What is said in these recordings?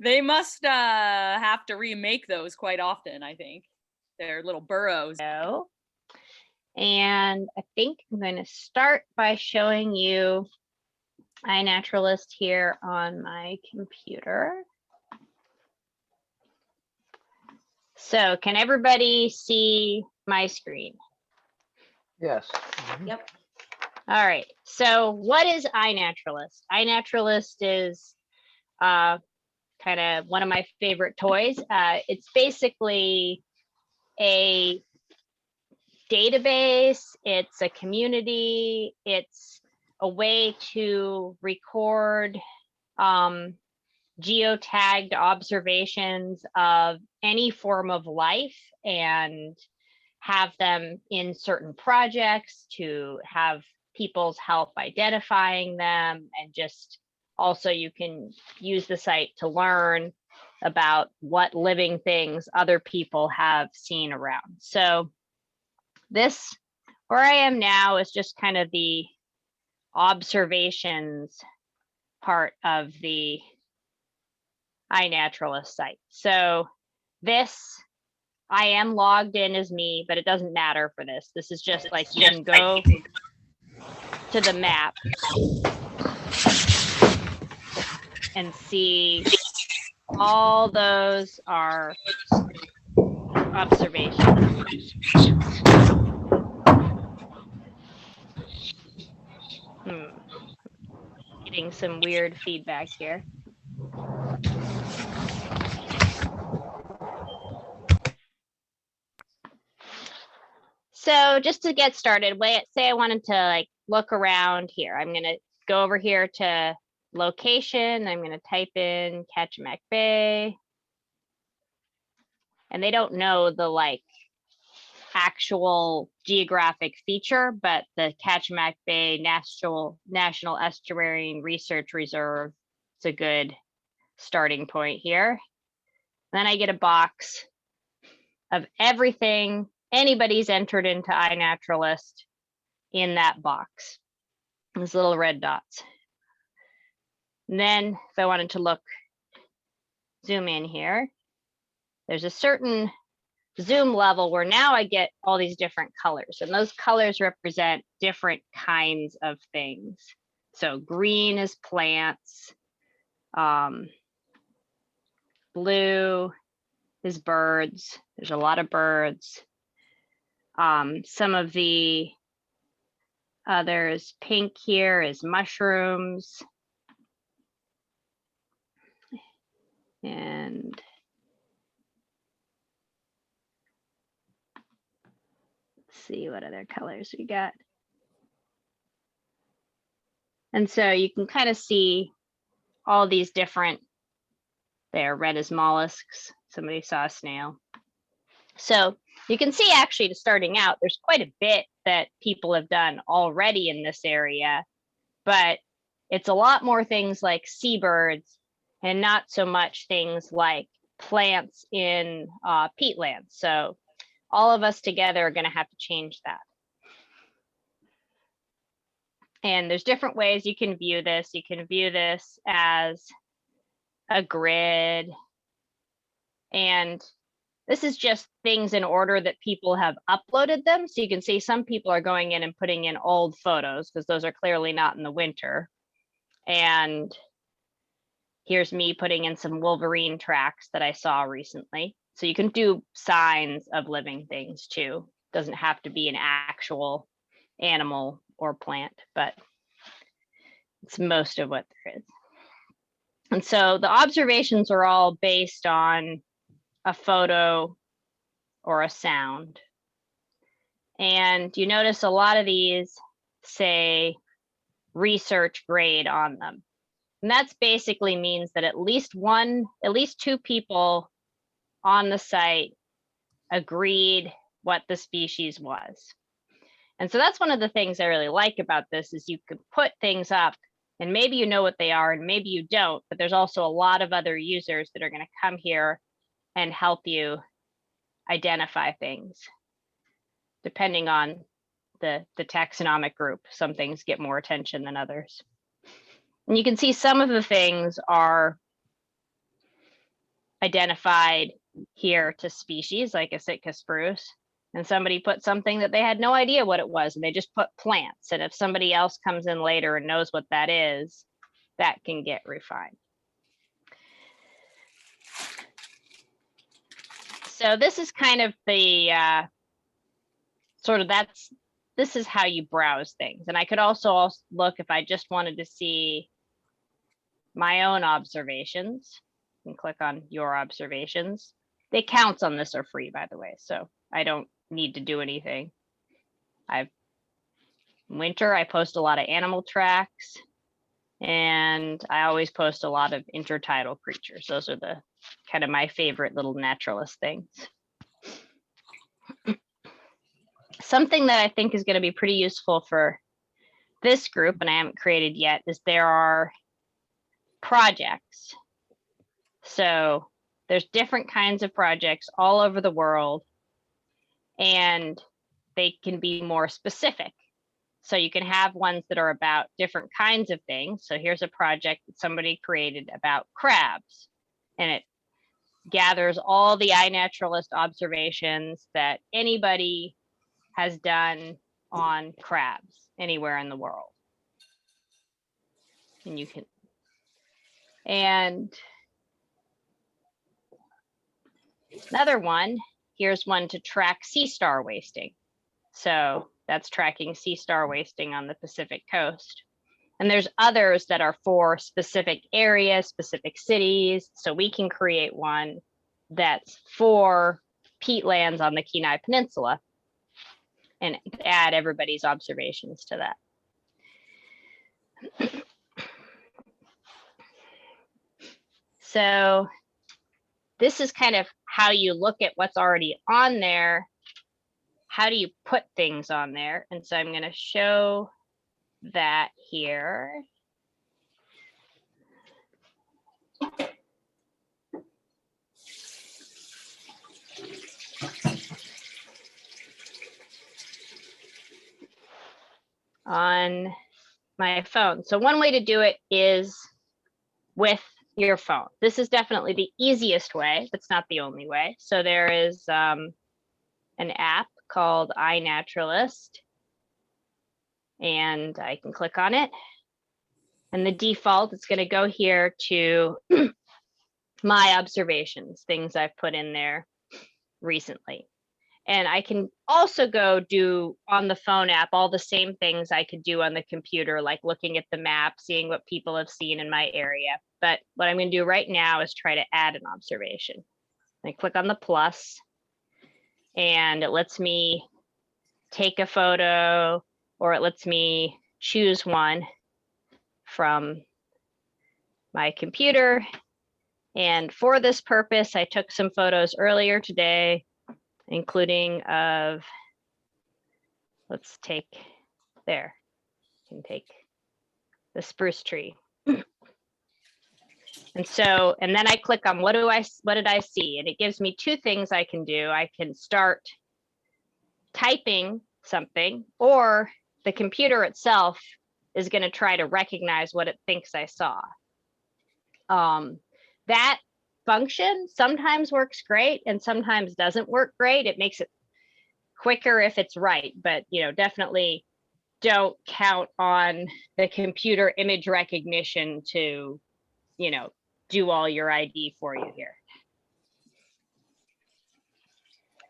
They must have to remake those quite often, I think. They're little burrows. So, and I think I'm going to start by showing you Inaturalist here on my computer. So can everybody see my screen? Yes. Yep. All right. So what is Inaturalist? Inaturalist is kind of one of my favorite toys. It's basically a database. It's a community. It's a way to record geotagged observations of any form of life and have them in certain projects to have people's help identifying them, and just also you can use the site to learn about what living things other people have seen around. So this, where I am now, is just kind of the observations part of the Inaturalist site. So this, I am logged in as me, but it doesn't matter for this. This is just like you can go to the map and see all those are observations. Getting some weird feedback here. So just to get started, say I wanted to like look around here. I'm going to go over here to location. I'm going to type in Kachemak Bay. And they don't know the like actual geographic feature, but the Kachemak Bay National Estuarine Research Reserve is a good starting point here. Then I get a box of everything anybody's entered into Inaturalist in that box. These little red dots. And then if I wanted to look, zoom in here, there's a certain zoom level where now I get all these different colors, and those colors represent different kinds of things. So green is plants, blue is birds. There's a lot of birds. Some of the others, pink here is mushrooms. And let's see what other colors we got. And so you can kind of see all these different, there, red is mollusks. Somebody saw a snail. So you can see actually, to starting out, there's quite a bit that people have done already in this area, but it's a lot more things like seabirds and not so much things like plants in peatlands. So all of us together are going to have to change that. And there's different ways you can view this. You can view this as a grid. And this is just things in order that people have uploaded them. So you can see some people are going in and putting in old photos because those are clearly not in the winter. And here's me putting in some wolverine tracks that I saw recently. So you can do signs of living things too. Doesn't have to be an actual animal or plant, but it's most of what there is. And so the observations are all based on a photo or a sound. And you notice a lot of these say research grade on them. And that's basically means that at least two people on the site agreed what the species was. And so that's one of the things I really like about this is you could put things up and maybe you know what they are and maybe you don't, but there's also a lot of other users that are going to come here and help you identify things. Depending on the taxonomic group, some things get more attention than others. And you can see some of the things are identified here to species like a Sitka spruce, and somebody put something that they had no idea what it was, and they just put plants. And if somebody else comes in later and knows what that is, that can get refined. So this is kind of the this is how you browse things. And I could also look if I just wanted to see my own observations, and click on your observations. The counts on this are free, by the way, so I don't need to do anything. Winter, I post a lot of animal tracks, and I always post a lot of intertidal creatures. Those are the kind of my favorite little naturalist things. Something that I think is going to be pretty useful for this group, and I haven't created yet, is there are projects. So there's different kinds of projects all over the world, and they can be more specific. So you can have ones that are about different kinds of things. So here's a project that somebody created about crabs, and it gathers all the iNaturalist observations that anybody has done on crabs anywhere in the world. And you can, and another one, here's one to track sea star wasting. So that's tracking sea star wasting on the Pacific coast. And there's others that are for specific areas, specific cities. So we can create one that's for peatlands on the Kenai Peninsula and add everybody's observations to that. So this is kind of how you look at what's already on there. How do you put things on there? And so I'm going to show that here. On my phone. So one way to do it is with your phone. This is definitely the easiest way, but it's not the only way. So there is an app called iNaturalist, and I can click on it. And the default, it's going to go here to my observations, things I've put in there recently. And I can also go do on the phone app all the same things I could do on the computer, like looking at the map, seeing what people have seen in my area. But what I'm going to do right now is try to add an observation. I click on the plus, and it lets me take a photo, or it lets me choose one from my computer. And for this purpose, I took some photos earlier today, including of, let's take, there, can take the spruce tree. And so, and then I click on what did I see? And it gives me two things I can do. I can start typing something, or the computer itself is going to try to recognize what it thinks I saw. That function sometimes works great and sometimes doesn't work great. It makes it quicker if it's right, but definitely don't count on the computer image recognition to do all your ID for you here.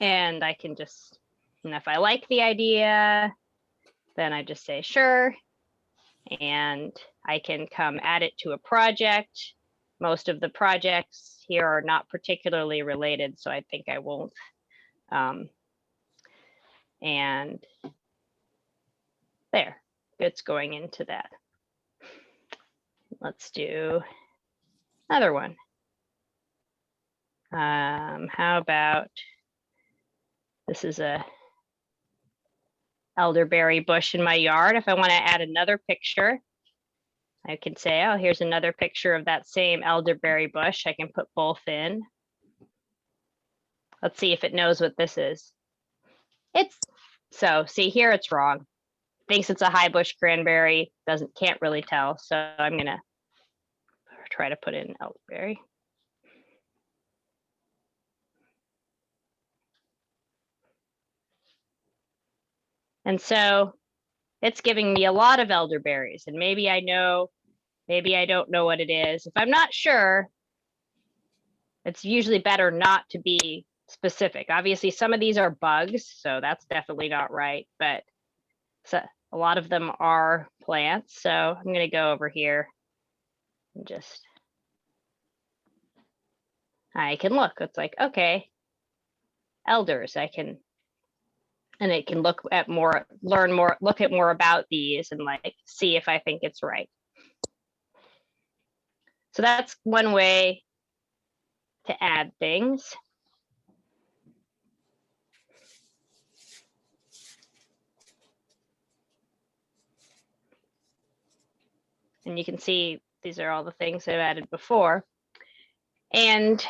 And I can just, and if I like the idea, then I just say sure, and I can come add it to a project. Most of the projects here are not particularly related, so I think I won't. And there, it's going into that. Let's do another one. How about, this is a elderberry bush in my yard. If I want to add another picture, I can say, oh, here's another picture of that same elderberry bush. I can put both in. Let's see if it knows what this is. So see here, it's wrong. Thinks it's a high bush cranberry, can't really tell. So I'm gonna try to put in elderberry. And so it's giving me a lot of elderberries, and maybe I know, maybe I don't know what it is. If I'm not sure, it's usually better not to be specific. Obviously, some of these are bugs, so that's definitely not right, but so a lot of them are plants. So I'm going to go over here and just, I can look. It's like, okay, elders, I can, and it can look at more, learn more, look at more about these and like see if I think it's right. So that's one way to add things. And you can see these are all the things I've added before. And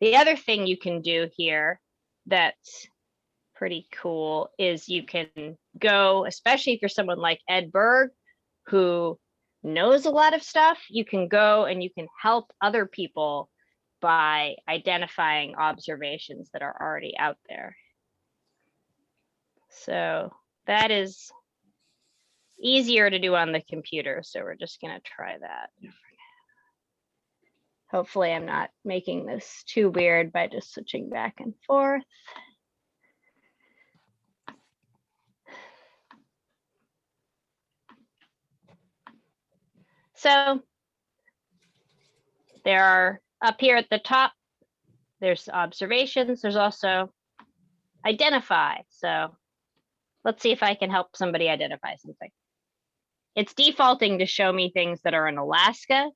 the other thing you can do here that's pretty cool is you can go, especially if you're someone like Ed Berg, who knows a lot of stuff, you can go and you can help other people by identifying observations that are already out there. So that is easier to do on the computer. So we're just going to try that. Hopefully I'm not making this too weird by just switching back and forth. So there are up here at the top, there's observations. There's also identify. So let's see if I can help somebody identify something. It's defaulting to show me things that are in Alaska,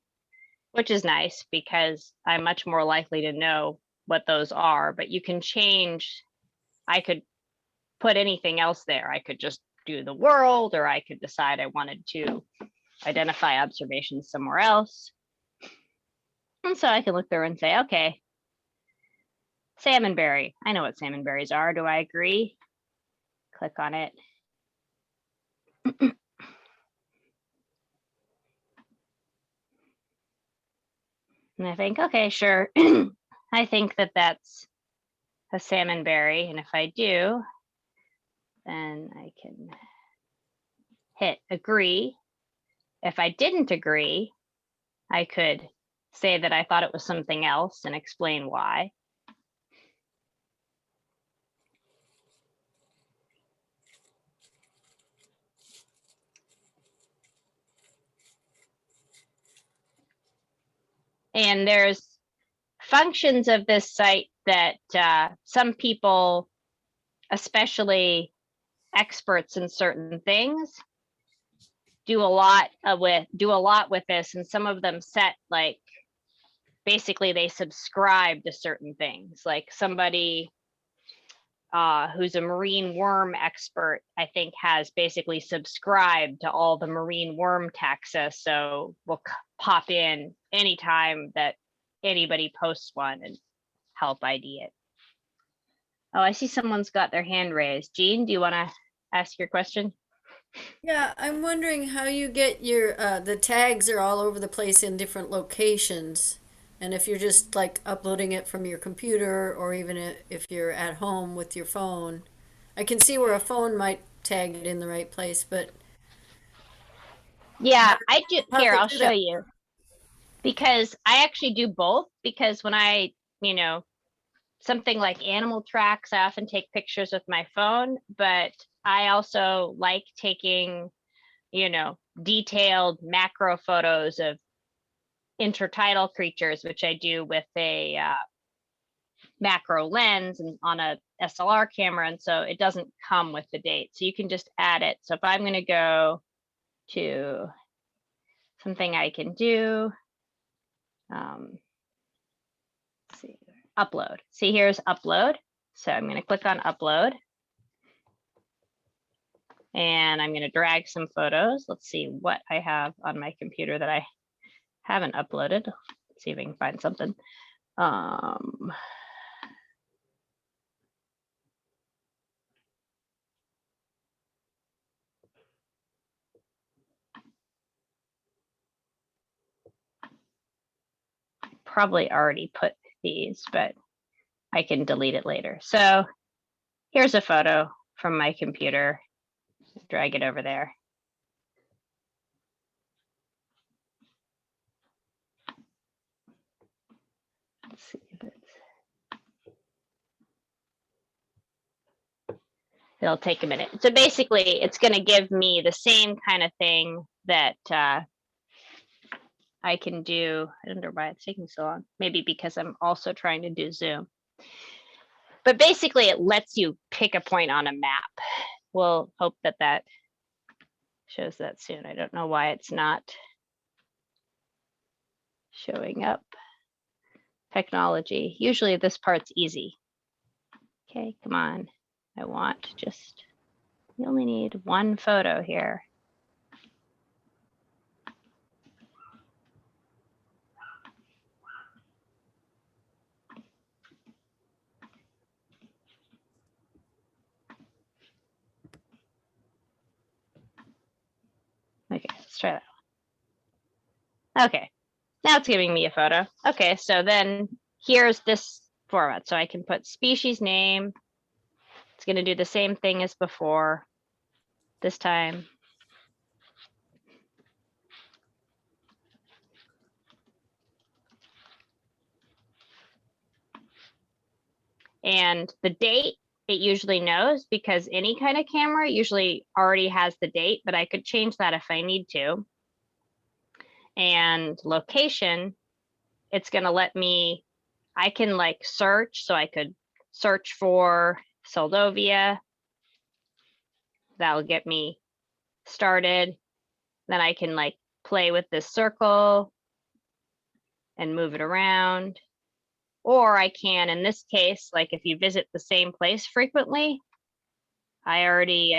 which is nice because I'm much more likely to know what those are, but you can change. I could put anything else there. I could just do the world, or I could decide I wanted to identify observations somewhere else. And so I can look there and say, okay, salmonberry. I know what salmonberries are. Do I agree? Click on it. And I think, okay, sure. I think that that's a salmonberry. And if I do, then I can hit agree. If I didn't agree, I could say that I thought it was something else and explain why. And there's functions of this site that some people, especially experts in certain things, do a lot with this, and some of them set like basically they subscribe to certain things. Like somebody who's a marine worm expert, I think, has basically subscribed to all the marine worm taxa, so we'll pop in anytime that anybody posts one and help ID it. Oh, I see someone's got their hand raised. Jean, do you want to ask your question? Yeah, I'm wondering how you get your the tags are all over the place in different locations. And if you're just like uploading it from your computer or even if you're at home with your phone. I can see where a phone might tag it in the right place, but Yeah, I do. how Here, to I'll do show that? you. Because I actually do both, because when I, something like animal tracks, I often take pictures with my phone, but I also like taking, detailed macro photos of intertidal creatures, which I do with a macro lens and on a SLR camera. And so it doesn't come with the date. So you can just add it. So if I'm going to go to something I can do, let's see, upload. See, here's upload. So I'm going to click on upload. And I'm going to drag some photos. Let's see what I have on my computer that I haven't uploaded. Let's see if I can find something. Probably already put these, but I can delete it later. So here's a photo from my computer. Drag it over there. Let's see if it'll take a minute. So basically, it's going to give me the same kind of thing that I can do. I don't know why it's taking so long. Maybe because I'm also trying to do Zoom. But basically, it lets you pick a point on a map. We'll hope that that shows that soon. I don't know why it's not showing up. Technology. Usually this part's easy. Okay, come on. I want just, you only need one photo here. Okay, let's try that one. Okay, now it's giving me a photo. Okay, so then here's this format. So I can put species name. It's going to do the same thing as before. This time. And the date, it usually knows because any kind of camera usually already has the date, but I could change that if I need to. And location, it's going to let me, I can like search. So I could search for Soldovia. That'll get me started. Then I can like play with this circle and move it around. Or I can, in this case, like if you visit the same place frequently, I already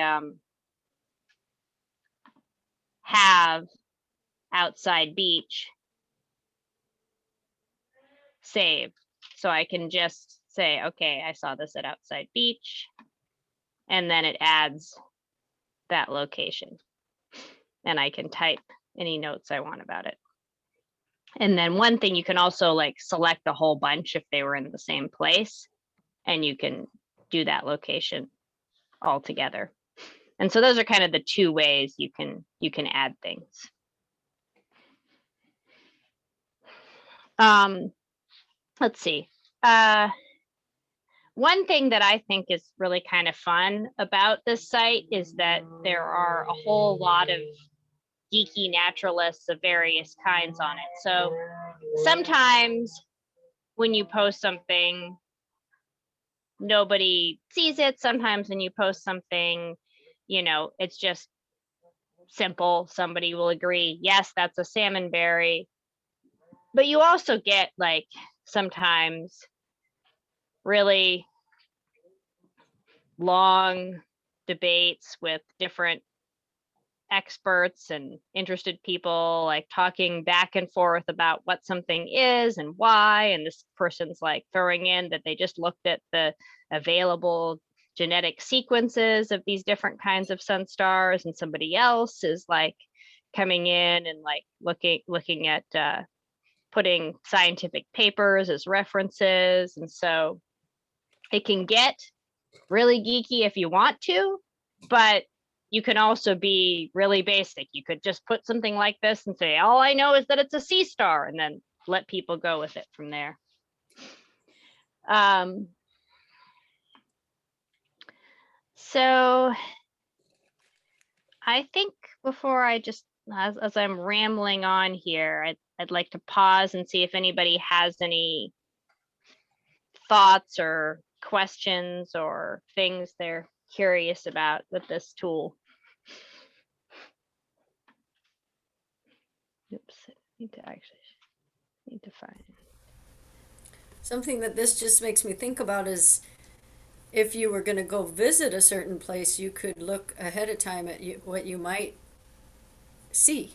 have outside beach saved. So I can just say, okay, I saw this at outside beach. And then it adds that location. And I can type any notes I want about it. And then one thing, you can also like select a whole bunch if they were in the same place, and you can do that location all together. And so those are kind of the two ways you can add things. Let's see. One thing that I think is really kind of fun about this site is that there are a whole lot of geeky naturalists of various kinds on it. So sometimes when you post something, nobody sees it. Sometimes when you post something, you know, it's just simple. Somebody will agree, yes, that's a salmonberry. But you also get like sometimes really long debates with different experts and interested people, like talking back and forth about what something is and why. And this person's like throwing in that they just looked at the available genetic sequences of these different kinds of sun stars, and somebody else is like coming in and like looking at putting scientific papers as references. And so it can get really geeky if you want to, but you can also be really basic. You could just put something like this and say, all I know is that it's a sea star, and then let people go with it from there. So I think before I just, as I'm rambling on here, I'd like to pause and see if anybody has any thoughts or questions or things they're curious about with this tool. Oops, I need to find Something that this just makes me think about is if you were going to go visit a certain place, you could look ahead of time at what you might see.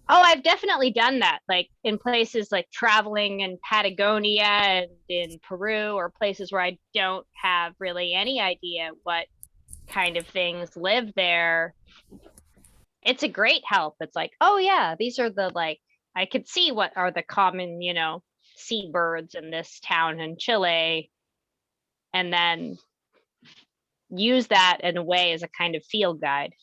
Oh, I've definitely done that, like in places like traveling in Patagonia and in Peru, or places where I don't have really any idea what kind of things live there. It's a great help. It's like, oh yeah, these are the, like, I could see what are the common, you know, seabirds in this town in Chile. And then use that in a way as a kind of field guide.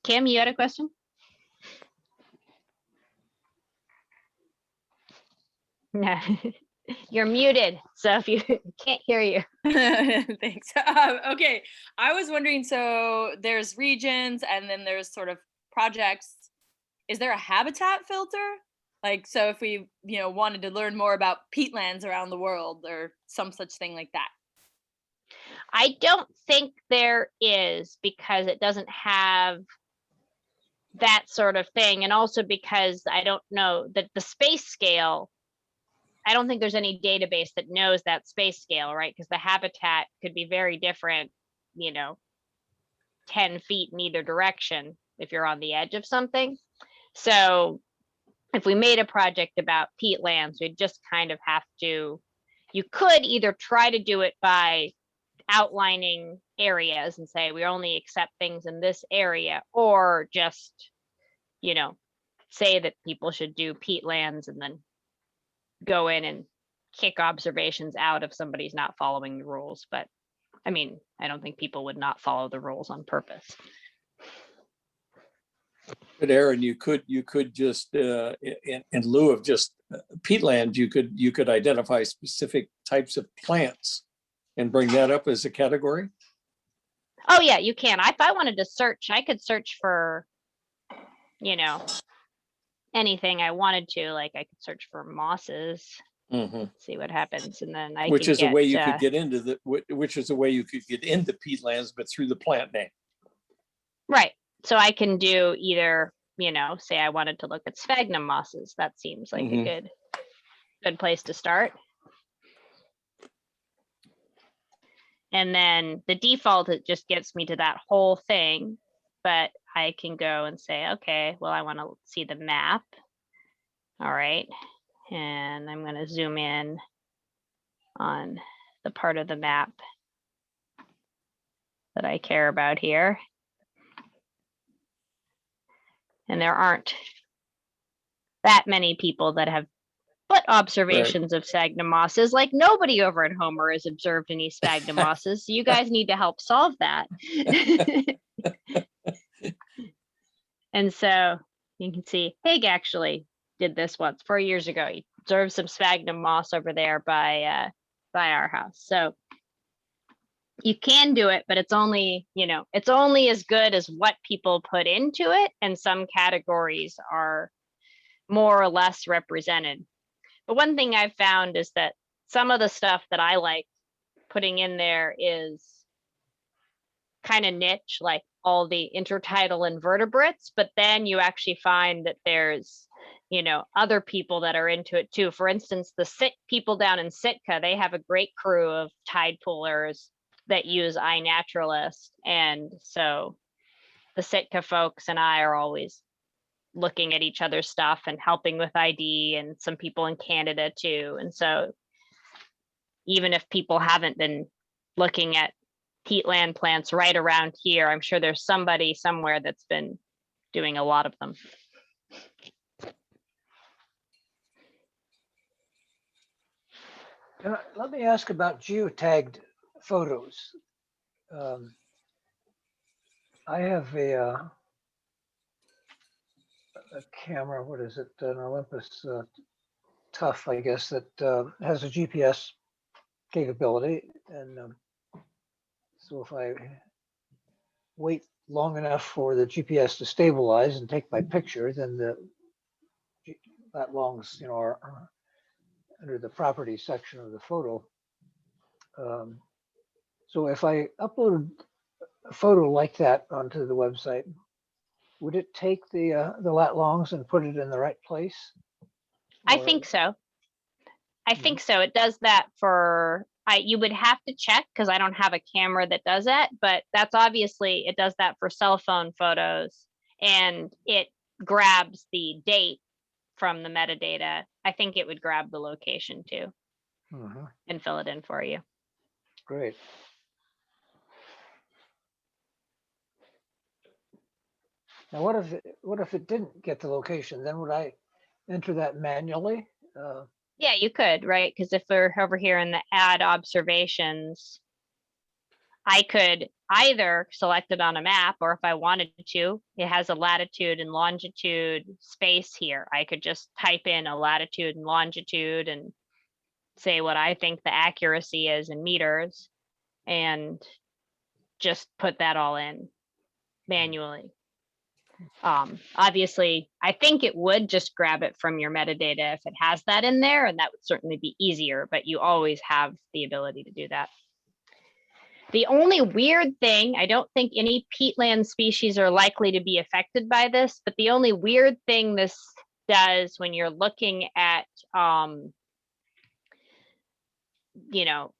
Kim, you had a question? No, you're muted. So if you can't hear you. Thanks. Okay, I was wondering, so there's regions and then there's sort of projects. Is there a habitat filter? Like, so if we, wanted to learn more about peatlands around the world or some such thing like that. I don't think there is, because it doesn't have that sort of thing. And also because I don't know that the space scale, I don't think there's any database that knows that space scale, right? Because the habitat could be very different, 10 feet in either direction if you're on the edge of something. So if we made a project about peatlands, we'd just kind of have to, you could either try to do it by outlining areas and say we only accept things in this area, or just, say that people should do peatlands and then go in and kick observations out if somebody's not following the rules. But I mean, I don't think people would not follow the rules on purpose. But Aaron, you could just in lieu of just peatland, you could identify specific types of plants and bring that up as a category. Oh yeah, you can. If I wanted to search, I could search for, anything I wanted to. Like I could search for mosses, see what happens, and then I which can is a get, way you could get into which is a way you could get into peatlands, but through the plant name. right. So I can do either, say I wanted to look at sphagnum mosses. That seems like a good place to start. And then the default, it just gets me to that whole thing, but I can go and say, okay, well, I want to see the map. All right. And I'm going to zoom in on the part of the map that I care about here. And there aren't that many people that have put observations of sphagnum mosses. Like nobody over at Homer has observed any sphagnum mosses. So you guys need to help solve that. And so you can see Haig actually did this once 4 years ago. He observed some sphagnum moss over there by our house. So you can do it, but it's only, it's only as good as what people put into it. And some categories are more or less represented. But one thing I've found is that some of the stuff that I like putting in there is kind of niche, like all the intertidal invertebrates, but then you actually find that there's, other people that are into it too. For instance, the people down in Sitka, they have a great crew of tide poolers that use Inaturalist. And so the Sitka folks and I are always looking at each other's stuff and helping with ID, and some people in Canada too. And so even if people haven't been looking at peatland plants right around here, I'm sure there's somebody somewhere that's been doing a lot of them. Let me ask about geotagged photos. I have a camera, what is it, an Olympus Tough, I guess, that has a GPS capability. And so if I wait long enough for the GPS to stabilize and take my picture, then that longs, are under the property section of the photo. So if I uploaded a photo like that onto the website, would it take the lat longs and put it in the right place? I think so. I think so. It does that for, you would have to check because I don't have a camera that does that, but that's obviously, it does that for cell phone photos, and it grabs the date from the metadata. I think it would grab the location too and fill it in for you. Great. Now, what if it didn't get the location? Then would I enter that manually? Yeah, you could, right? Because if we're over here in the add observations, I could either select it on a map, or if I wanted to, it has a latitude and longitude space here. I could just type in a latitude and longitude and say what I think the accuracy is in meters and just put that all in manually. Obviously, I think it would just grab it from your metadata if it has that in there, and that would certainly be easier, but you always have the ability to do that. The only weird thing, I don't think any peatland species are likely to be affected by this, but the only weird thing this does when you're looking at, you know,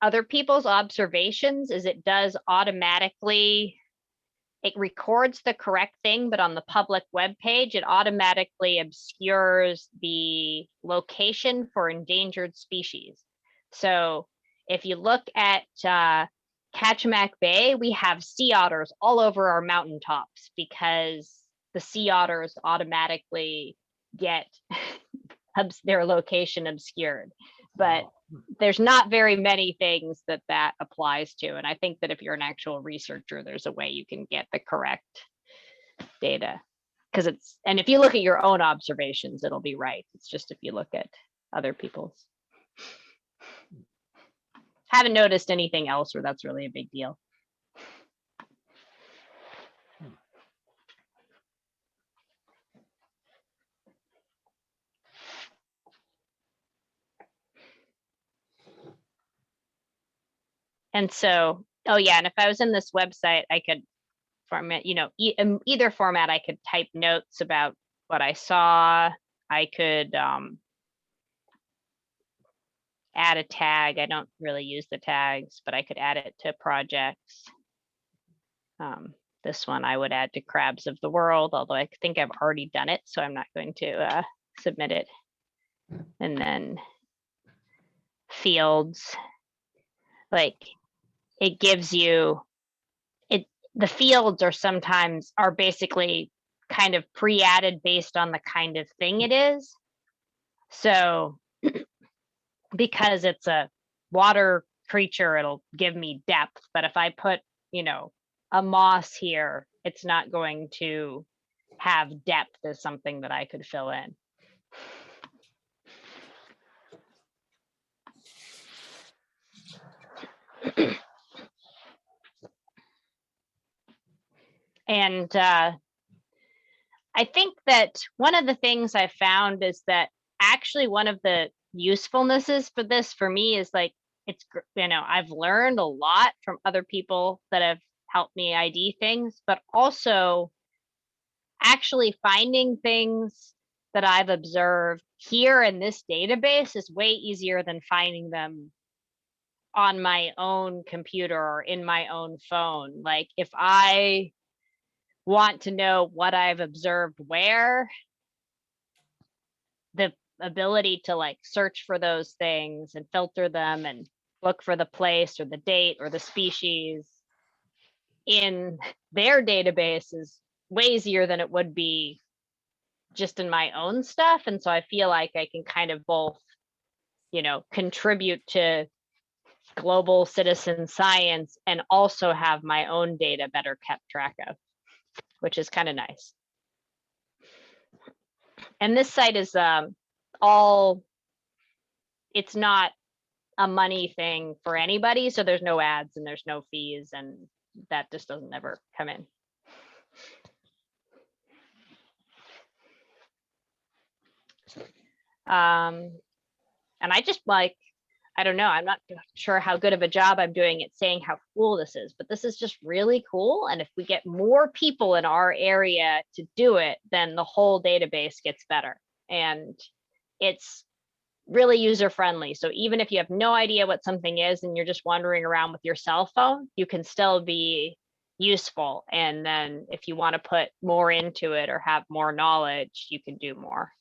other people's observations is it does automatically, it records the correct thing, but on the public web page, it automatically obscures the location for endangered species. So if you look at Kachemak Bay, we have sea otters all over our mountaintops because the sea otters automatically get their location obscured. But there's not very many things that that applies to. And I think that if you're an actual researcher, there's a way you can get the correct data. Because it's, and if you look at your own observations, it'll be right. It's just if you look at other people's. Haven't noticed anything else where that's really a big deal. And so, oh yeah, and if I was in this website, I could format, you know, either format, I could type notes about what I saw. I could add a tag. I don't really use the tags, but I could add it to projects. This one I would add to Crabs of the World, although I think I've already done it, so I'm not going to submit it. And then fields, like it gives you, the fields are sometimes are basically kind of pre-added based on the kind of thing it is. So because it's a water creature, it'll give me depth. But if I put, you know, a moss here, it's not going to have depth as something that I could fill in. And I think that one of the things I found is that actually one of the usefulnesses for this for me is like, it's, you know, I've learned a lot from other people that have helped me ID things, but also actually finding things that I've observed here in this database is way easier than finding them on my own computer or in my own phone. Like if I want to know what I've observed where, the ability to like search for those things and filter them and look for the place or the date or the species in their database is way easier than it would be just in my own stuff. And so I feel like I can kind of both, you know, contribute to global citizen science and also have my own data better kept track of, which is kind of nice. And this site is all, it's not a money thing for anybody. So there's no ads and there's no fees, and that just doesn't ever come in. And I just like, I don't know, I'm not sure how good of a job I'm doing at saying how cool this is, but this is just really cool. And if we get more people in our area to do it, then the whole database gets better. And it's really user friendly. So even if you have no idea what something is and you're just wandering around with your cell phone, you can still be useful. And then if you want to put more into it or have more knowledge, you can do more.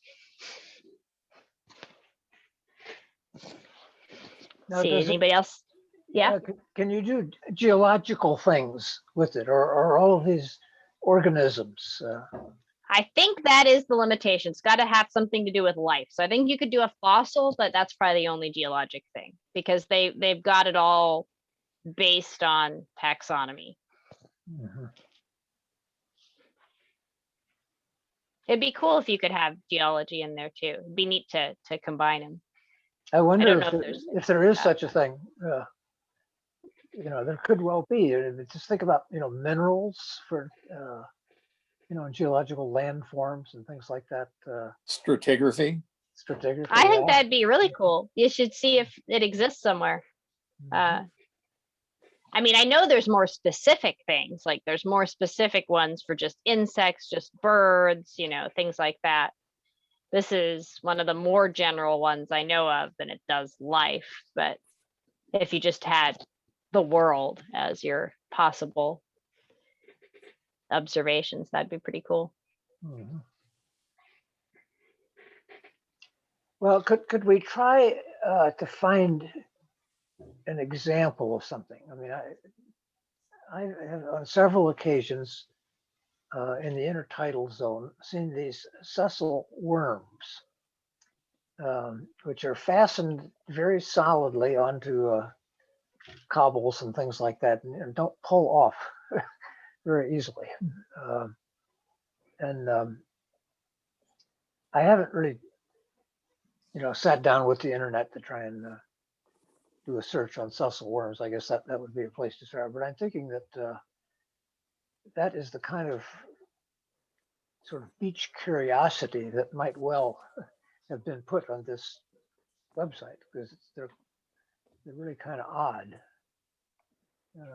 Now, See, anybody else? Yeah. Can you do geological things with it, or all of these organisms? I think that is the limitation. It's got to have something to do with life. So I think you could do a fossil, but that's probably the only geologic thing because they've got it all based on taxonomy. Mhm. It'd be cool if you could have geology in there too. It'd be neat to combine them. I wonder don't know if if there, there's if there is that. such a thing. There could well be. Just think about, minerals for, geological landforms and things like that. Stratigraphy. Stratigraphy. I think yeah. that'd be really cool. You should see if it exists somewhere. Mhm. I mean, I know there's more specific things, like there's more specific ones for just insects, just birds, things like that. This is one of the more general ones I know of, and it does life. But if you just had the world as your possible observations, that'd be pretty cool. Mhm. Well, could we try to find an example of something? I mean, I have on several occasions in the intertidal zone seen these sessile worms, which are fastened very solidly onto cobbles and things like that, and don't pull off very easily. I haven't really, sat down with the internet to try and do a search on sessile worms. I guess that would be a place to start. But I'm thinking that that is the kind of sort of beach curiosity that might well have been put on this website because they're really kind of odd.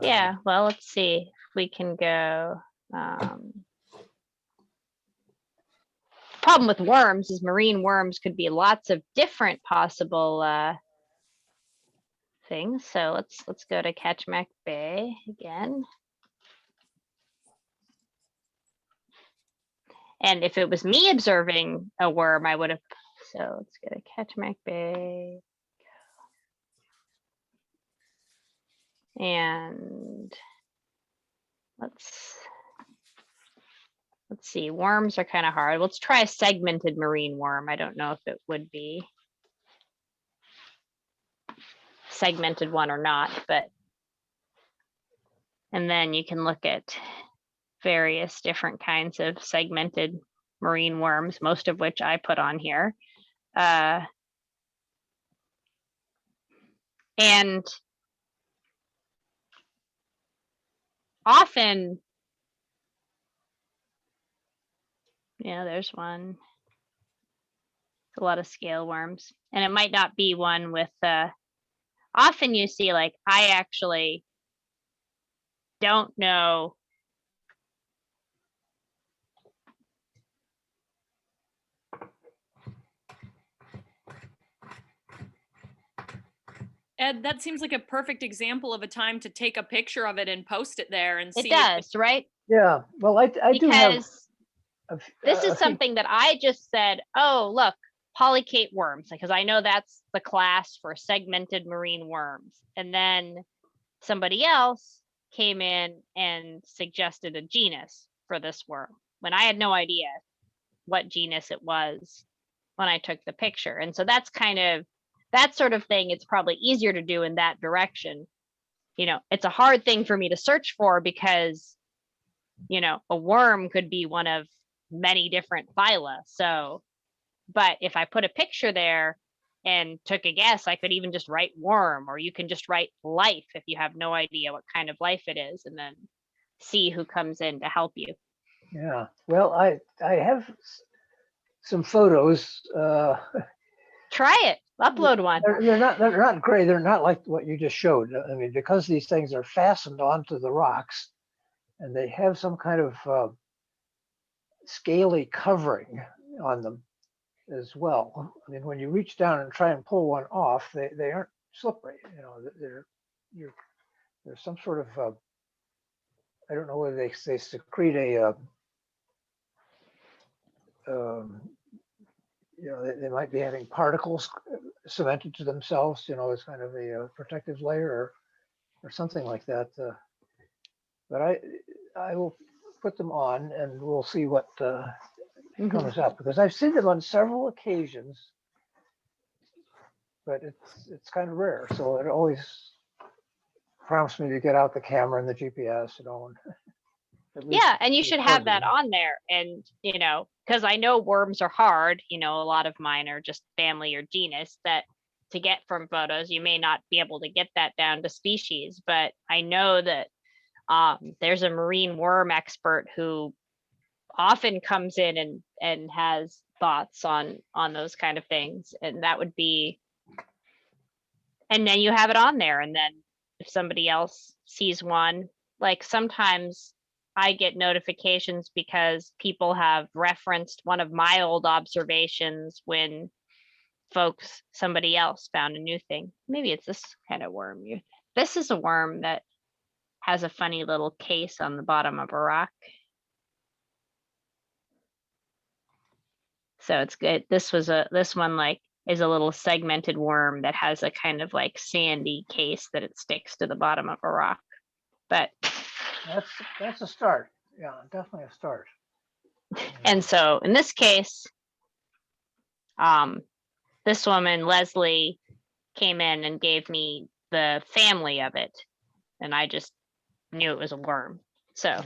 Yeah, well, let's see if we can go. Problem with worms is marine worms could be lots of different possible things. So let's go to Ketchikan Bay again. And if it was me observing a worm, I would have. So let's go to Ketchikan Bay. And let's see, worms are kind of hard. Let's try a segmented marine worm. I don't know if it would be segmented one or not, but and then you can look at various different kinds of segmented marine worms, most of which I put on here. And often, there's one. A lot of scale worms, and it might not be one with often you see, like, I actually don't know. Ed, that seems like a perfect example of a time to take a picture of it and post it there and see It does, right? Yeah, well, I do have. Because this is something that I just said, oh, look, polycate worms, because I know that's the class for segmented marine worms. And then somebody else came in and suggested a genus for this worm when I had no idea what genus it was when I took the picture. And so that's kind of that sort of thing. It's probably easier to do in that direction. It's a hard thing for me to search for because, a worm could be one of many different phyla. So, but if I put a picture there and took a guess, I could even just write worm, or you can just write life if you have no idea what kind of life it is, and then see who comes in to help you. Yeah, well, I have some photos. Try it. Upload one. They're not great. They're not like what you just showed. I mean, because these things are fastened onto the rocks, and they have some kind of scaly covering on them as well. I mean, when you reach down and try and pull one off, they aren't slippery. There's some sort of I don't know whether they secrete a they might be having particles cemented to themselves, as kind of a protective layer or something like that. But I will put them on, and we'll see what Mhm. comes up, because I've seen them on several occasions, but it's kind of rare. So it always prompts me to get out the camera and the GPS, and at least Yeah, and you should have record that them. on there. And, because I know worms are hard, a lot of mine are just family or genus that to get from photos, you may not be able to get that down to species, but I know that there's a marine worm expert who often comes in and has thoughts on those kind of things. And that would be, and then you have it on there. And then if somebody else sees one, like sometimes I get notifications because people have referenced one of my old observations when somebody else found a new thing. Maybe it's this kind of worm. This is a worm that has a funny little case on the bottom of a rock. So it's good. This one like is a little segmented worm that has a kind of like sandy case that it sticks to the bottom of a rock. But That's a start. Yeah, definitely a start. and so in this case, this woman, Leslie, came in and gave me the family of it, and I just knew it was a worm. So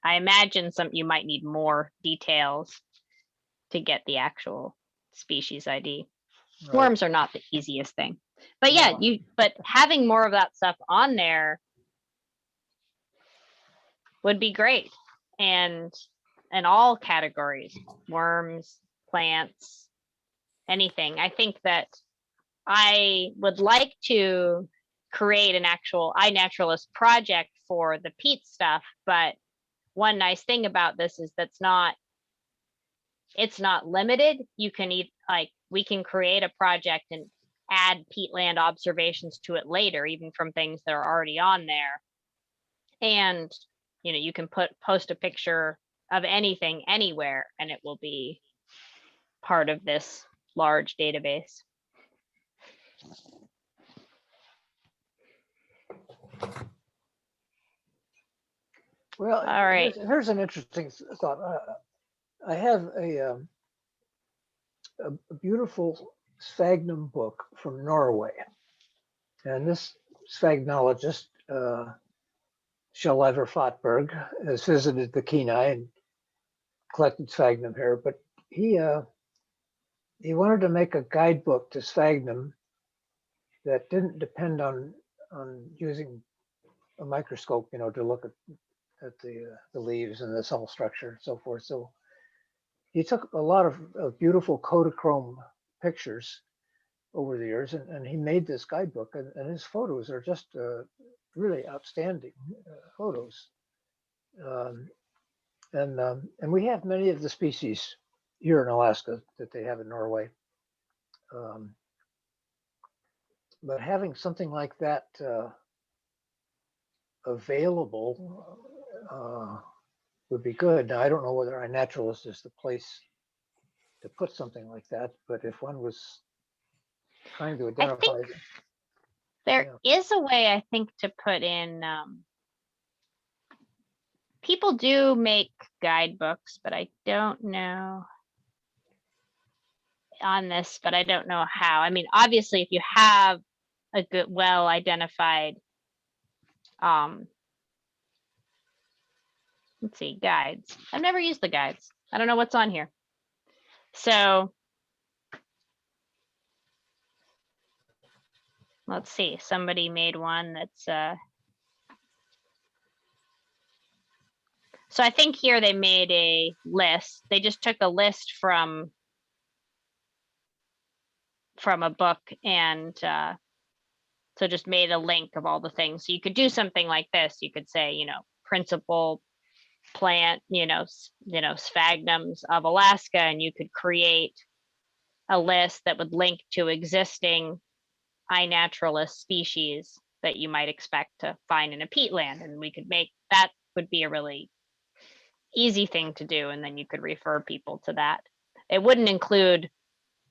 I imagine you might need more details to get the actual species ID. Right. Worms are not the easiest thing. But yeah, No. but having more of that stuff on there would be great. And in all categories, worms, plants, anything. I think that I would like to create an actual iNaturalist project for the peat stuff, but one nice thing about this is it's not limited. You can we can create a project and add peatland observations to it later, even from things that are already on there. And you can post a picture of anything anywhere, and it will be part of this large database. Well, All right. here's an interesting thought. I have a beautiful sphagnum book from Norway, and this sphagnologist, Kjell Fotberg, has visited the Kenai and collected sphagnum here, but he wanted to make a guidebook to sphagnum that didn't depend on using a microscope, to look at the leaves and the cell structure and so forth. So he took a lot of beautiful Kodachrome pictures over the years, and he made this guidebook, and his photos are just really outstanding photos. And we have many of the species here in Alaska that they have in Norway. But having something like that available would be good. Now, I don't know whether iNaturalist is the place to put something like that, but if one was trying to identify, There is a way, I think, to put in. People do make guidebooks, but I don't know on this, but I don't know how. I mean, obviously, if you have a good, well-identified, let's see, guides. I've never used the guides. I don't know what's on here. So let's see. Somebody made one that's so I think here they made a list. They just took a list from a book and so just made a link of all the things. So you could do something like this. You could say, principal plant, sphagnums of Alaska, and you could create a list that would link to existing iNaturalist species that you might expect to find in a peatland. And we could that would be a really easy thing to do. And then you could refer people to that. It wouldn't include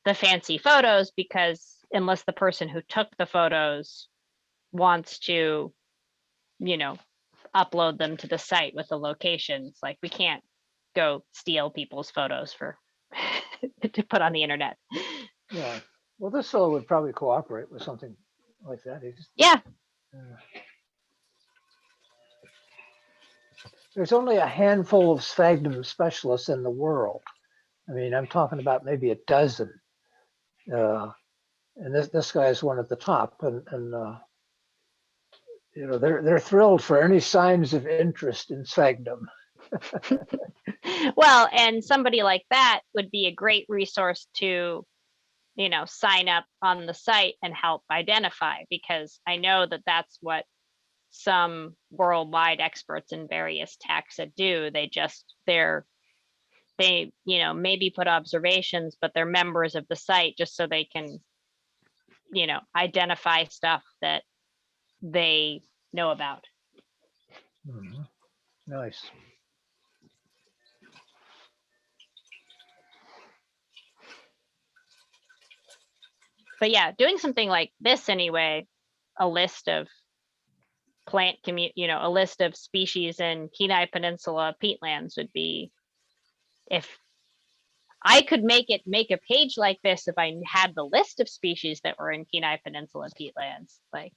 the fancy photos because unless the person who took the photos wants to, upload them to the site with the locations. Like we can't go steal people's photos for to put on the internet. Yeah. Well, this fellow would probably cooperate with something like that. He just, Yeah. there's only a handful of sphagnum specialists in the world. I mean, I'm talking about maybe a dozen. And this guy is one at the top, and you know, they're thrilled for any signs of interest in sphagnum. Well, and somebody like that would be a great resource to, you know, sign up on the site and help identify, because I know that that's what some worldwide experts in various taxa do. They, you know, maybe put observations, but they're members of the site just so they can, you know, identify stuff that they know about. Mhm. Nice. But yeah, doing something like this anyway, a list of you know, a list of species in Kenai Peninsula peatlands would be, if I could make a page like this if I had the list of species that were in Kenai Peninsula peatlands. Like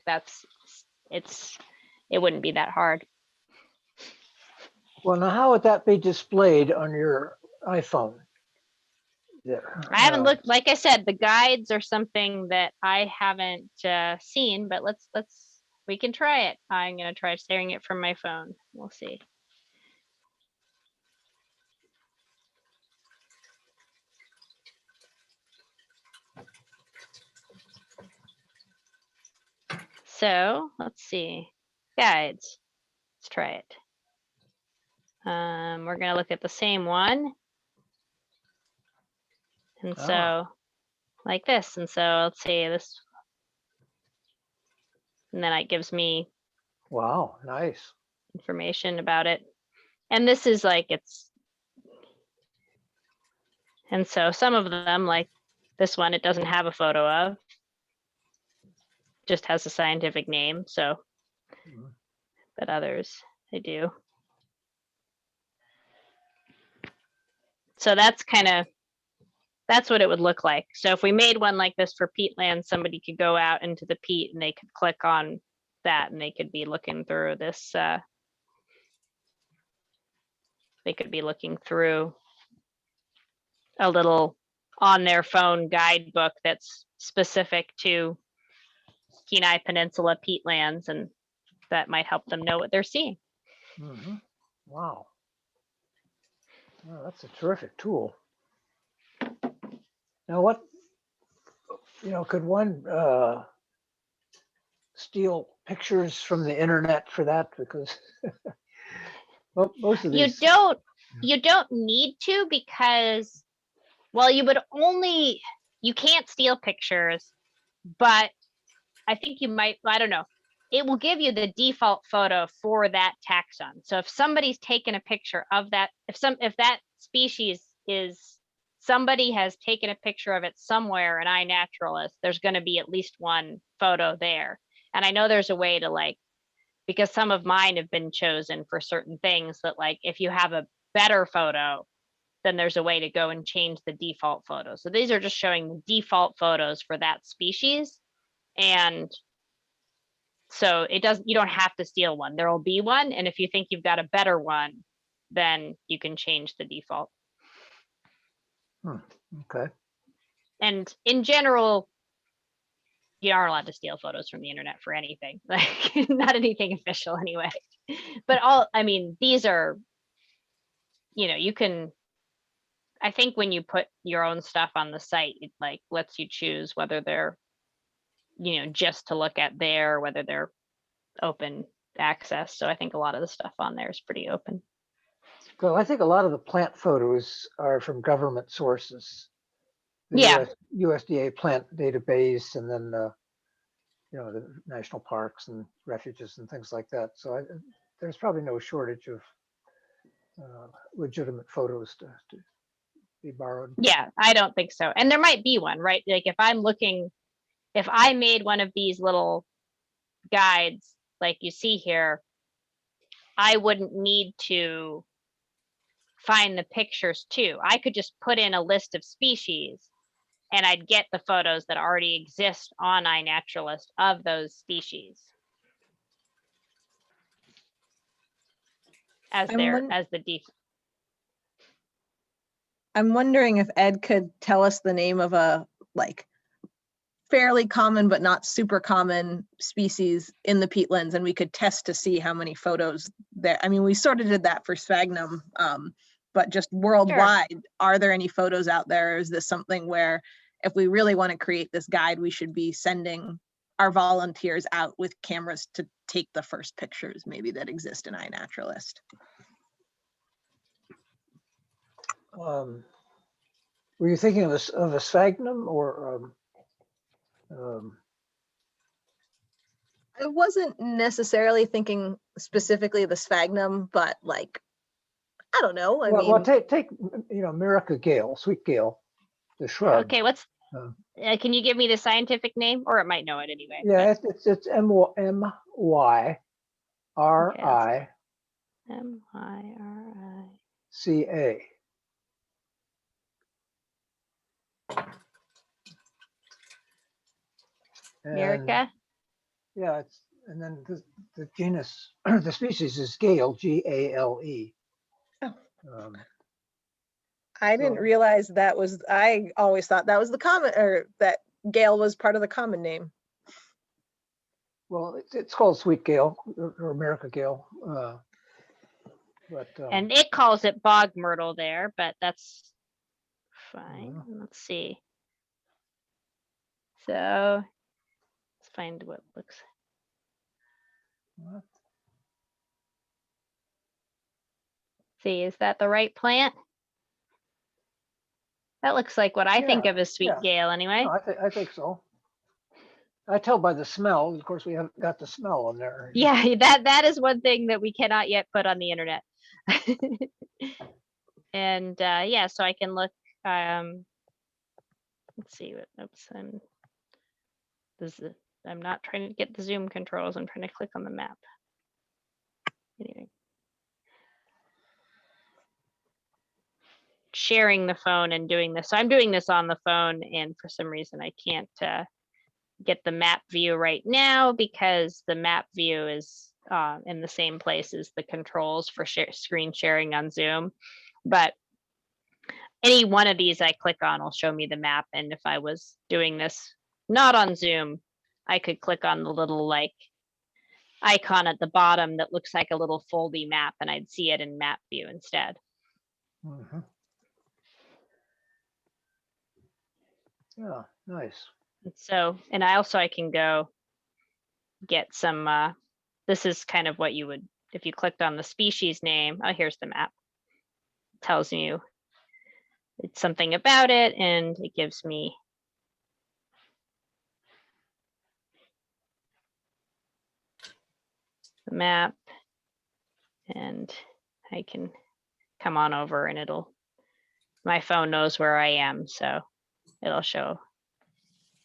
it wouldn't be that hard. Well, now how would that be displayed on your iPhone? There. I haven't looked, like I said, the guides are something that I haven't seen, but we can try it. I'm gonna try sharing it from my phone. We'll see. So let's see, guides. Let's try it. We're gonna look at the same one. And so like this. And so let's see this. And then it gives me Wow, nice. information about it. And this is like and so some of them, like this one, it doesn't have a photo of, just has a scientific name. So, Mhm. but others, they do. So that's what it would look like. So if we made one like this for peatland, somebody could go out into the peat and they could click on that and they could be looking through this. They could be looking through a little on their phone guidebook that's specific to Kenai Peninsula peatlands, and that might help them know what they're seeing. Mhm. Wow. Well, that's a terrific tool. Now, what, you know, could one steal pictures from the internet for that? Because most of these. You don't need to, because, well, you can't steal pictures, but I think you might, I don't know. It will give you the default photo for that taxon. So if somebody's taken a picture of that, if that species is, somebody has taken a picture of it somewhere in Inaturalist, there's going to be at least one photo there. And I know there's a way to, like, because some of mine have been chosen for certain things, that like if you have a better photo, then there's a way to go and change the default photo. So these are just showing the default photos for that species. And so you don't have to steal one. There will be one. And if you think you've got a better one, then you can change the default. Okay. And in general, you aren't allowed to steal photos from the internet for anything, like not anything official anyway. But these are, you know, you can, I think when you put your own stuff on the site, it like lets you choose whether they're, you know, just to look at there, or whether they're open access. So I think a lot of the stuff on there is pretty open. So I think a lot of the plant photos are from government sources. The Yeah. USDA plant database, and then you know, the national parks and refuges and things like that. So there's probably no shortage of legitimate photos to be borrowed. Yeah, I don't think so. And there might be one, right? Like if I made one of these little guides like you see here, I wouldn't need to find the pictures too. I could just put in a list of species and I'd get the photos that already exist on iNaturalist of those species as the default. I'm wondering if Ed could tell us the name of a like fairly common but not super common species in the peatlands, and we could test to see how many photos there. I mean, we sort of did that for sphagnum, but just worldwide, are there any photos out there? Or is this something where if we really want to create this guide, we should be sending our volunteers out with cameras to take the first pictures maybe that exist in iNaturalist? Were you thinking of a sphagnum or? I wasn't necessarily thinking specifically the sphagnum, but like, I don't know. I mean, well, take Miraca Gale, sweet gale, the shrub. Okay, what's can you give me the scientific name, or it might know it anyway? Yeah, it's MYRI MYRI CA. Miraca. Yeah, and then the genus, the species is Gale, Gale. Oh. I didn't realize that was, I always thought that was the common, or that Gale was part of the common name. Well, it's called sweet gale or America Gale. And it calls it bog myrtle there, but that's fine. Let's see. So let's find what looks. What? See, is that the right plant? That looks like what I think of as sweet gale anyway. No, I think so. I tell by the smell. Of course, we haven't got the smell on there. Yeah, that is one thing that we cannot yet put on the internet. And yeah, so I can look. Let's see what. Oops, I'm not trying to get the zoom controls. I'm trying to click on the map. Anyway. Sharing the phone and doing this. So I'm doing this on the phone, and for some reason I can't get the map view right now because the map view is in the same place as the controls for screen sharing on Zoom. But any one of these I click on will show me the map. And if I was doing this not on Zoom, I could click on the little like icon at the bottom that looks like a little foldy map, and I'd see it in map view instead. Mm-hmm. Yeah, nice. So, and I can go get some, this is kind of what you would, if you clicked on the species name, oh, here's the map. It tells you it's something about it, and it gives me the map, and I can come on over and my phone knows where I am, so it'll show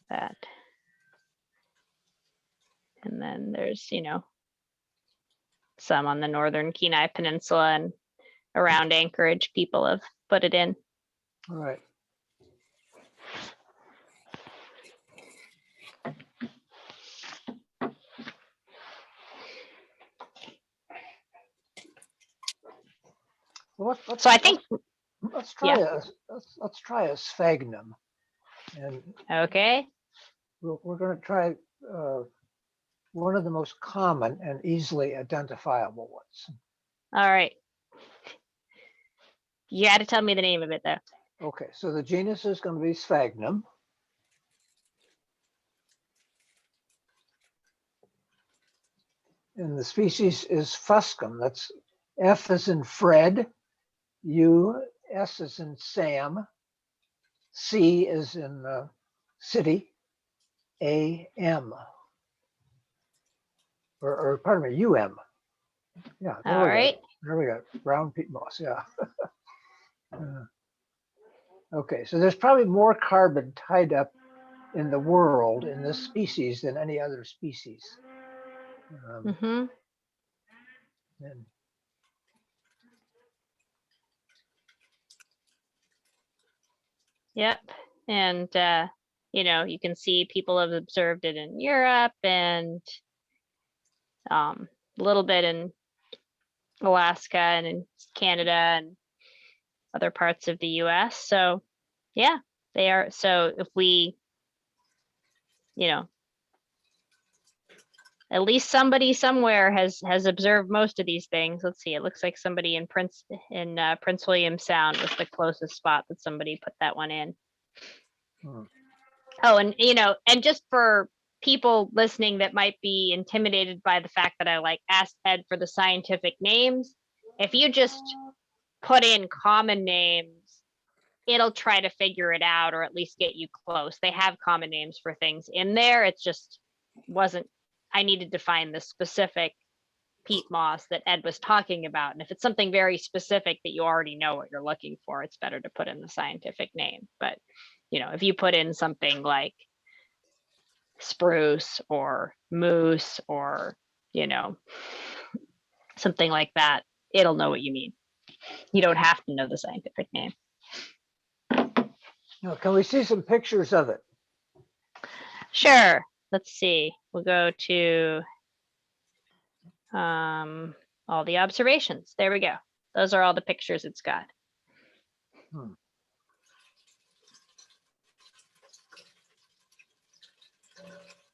that. And then there's, some on the northern Kenai Peninsula and around Anchorage, people have put it in. All right. Well, so I think let's try a sphagnum, and okay, we're going to try one of the most common and easily identifiable ones. All right, you had to tell me the name of it though. Okay, so the genus is going to be sphagnum. And the species is fuscum. That's F as in Fred, U, S as in Sam, C as in city, A, M. Or pardon me, UM. Yeah. All right. There we go. Brown peat moss. Yeah. Okay, so there's probably more carbon tied up in the world in this species than any other species. And Yep. And, you know, you can see people have observed it in Europe and a little bit in Alaska and in Canada and other parts of the US. So yeah, they are. So if we, you know, at least somebody somewhere has observed most of these things. Let's see. It looks like somebody in Prince William Sound was the closest spot that somebody put that one in. Hmm. Oh, and you know, and just for people listening that might be intimidated by the fact that I like asked Ed for the scientific names, if you just put in common names, it'll try to figure it out or at least get you close. They have common names for things in there. It just wasn't, I needed to find the specific peat moss that Ed was talking about. And if it's something very specific that you already know what you're looking for, it's better to put in the scientific name. But, you know, if you put in something like spruce or moose or, you know, something like that, it'll know what you mean. You don't have to know the scientific name. Now, can we see some pictures of it? Sure. Let's see. We'll go to all the observations. There we go. Those are all the pictures it's got. Hmm.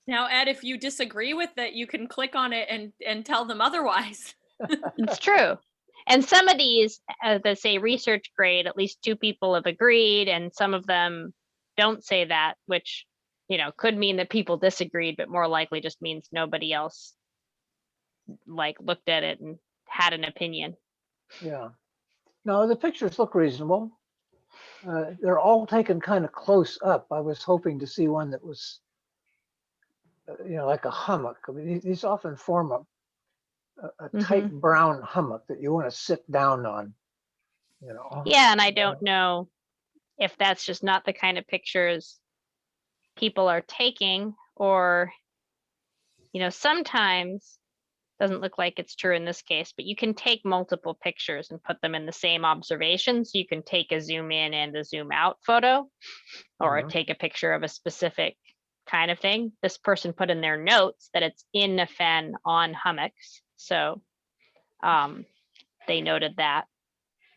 Now, Ed, if you disagree with it, you can click on it and tell them otherwise. It's true. And some of these, that say research grade, at least 2 people have agreed, and some of them don't say that, which, you know, could mean that people disagreed, but more likely just means nobody else like looked at it and had an opinion. Yeah. No, the pictures look reasonable. They're all taken kind of close up. I was hoping to see one that was, you know, like a hummock. I mean, these often form a tight brown hummock that you want to sit down on, you know. Yeah, and I don't know if that's just not the kind of pictures people are taking, or, you know, sometimes doesn't look like it's true in this case, but you can take multiple pictures and put them in the same observation. So you can take a zoom in and a zoom out photo, or take a picture of a specific kind of thing. This person put in their notes that it's in a fen on hummocks. So they noted that.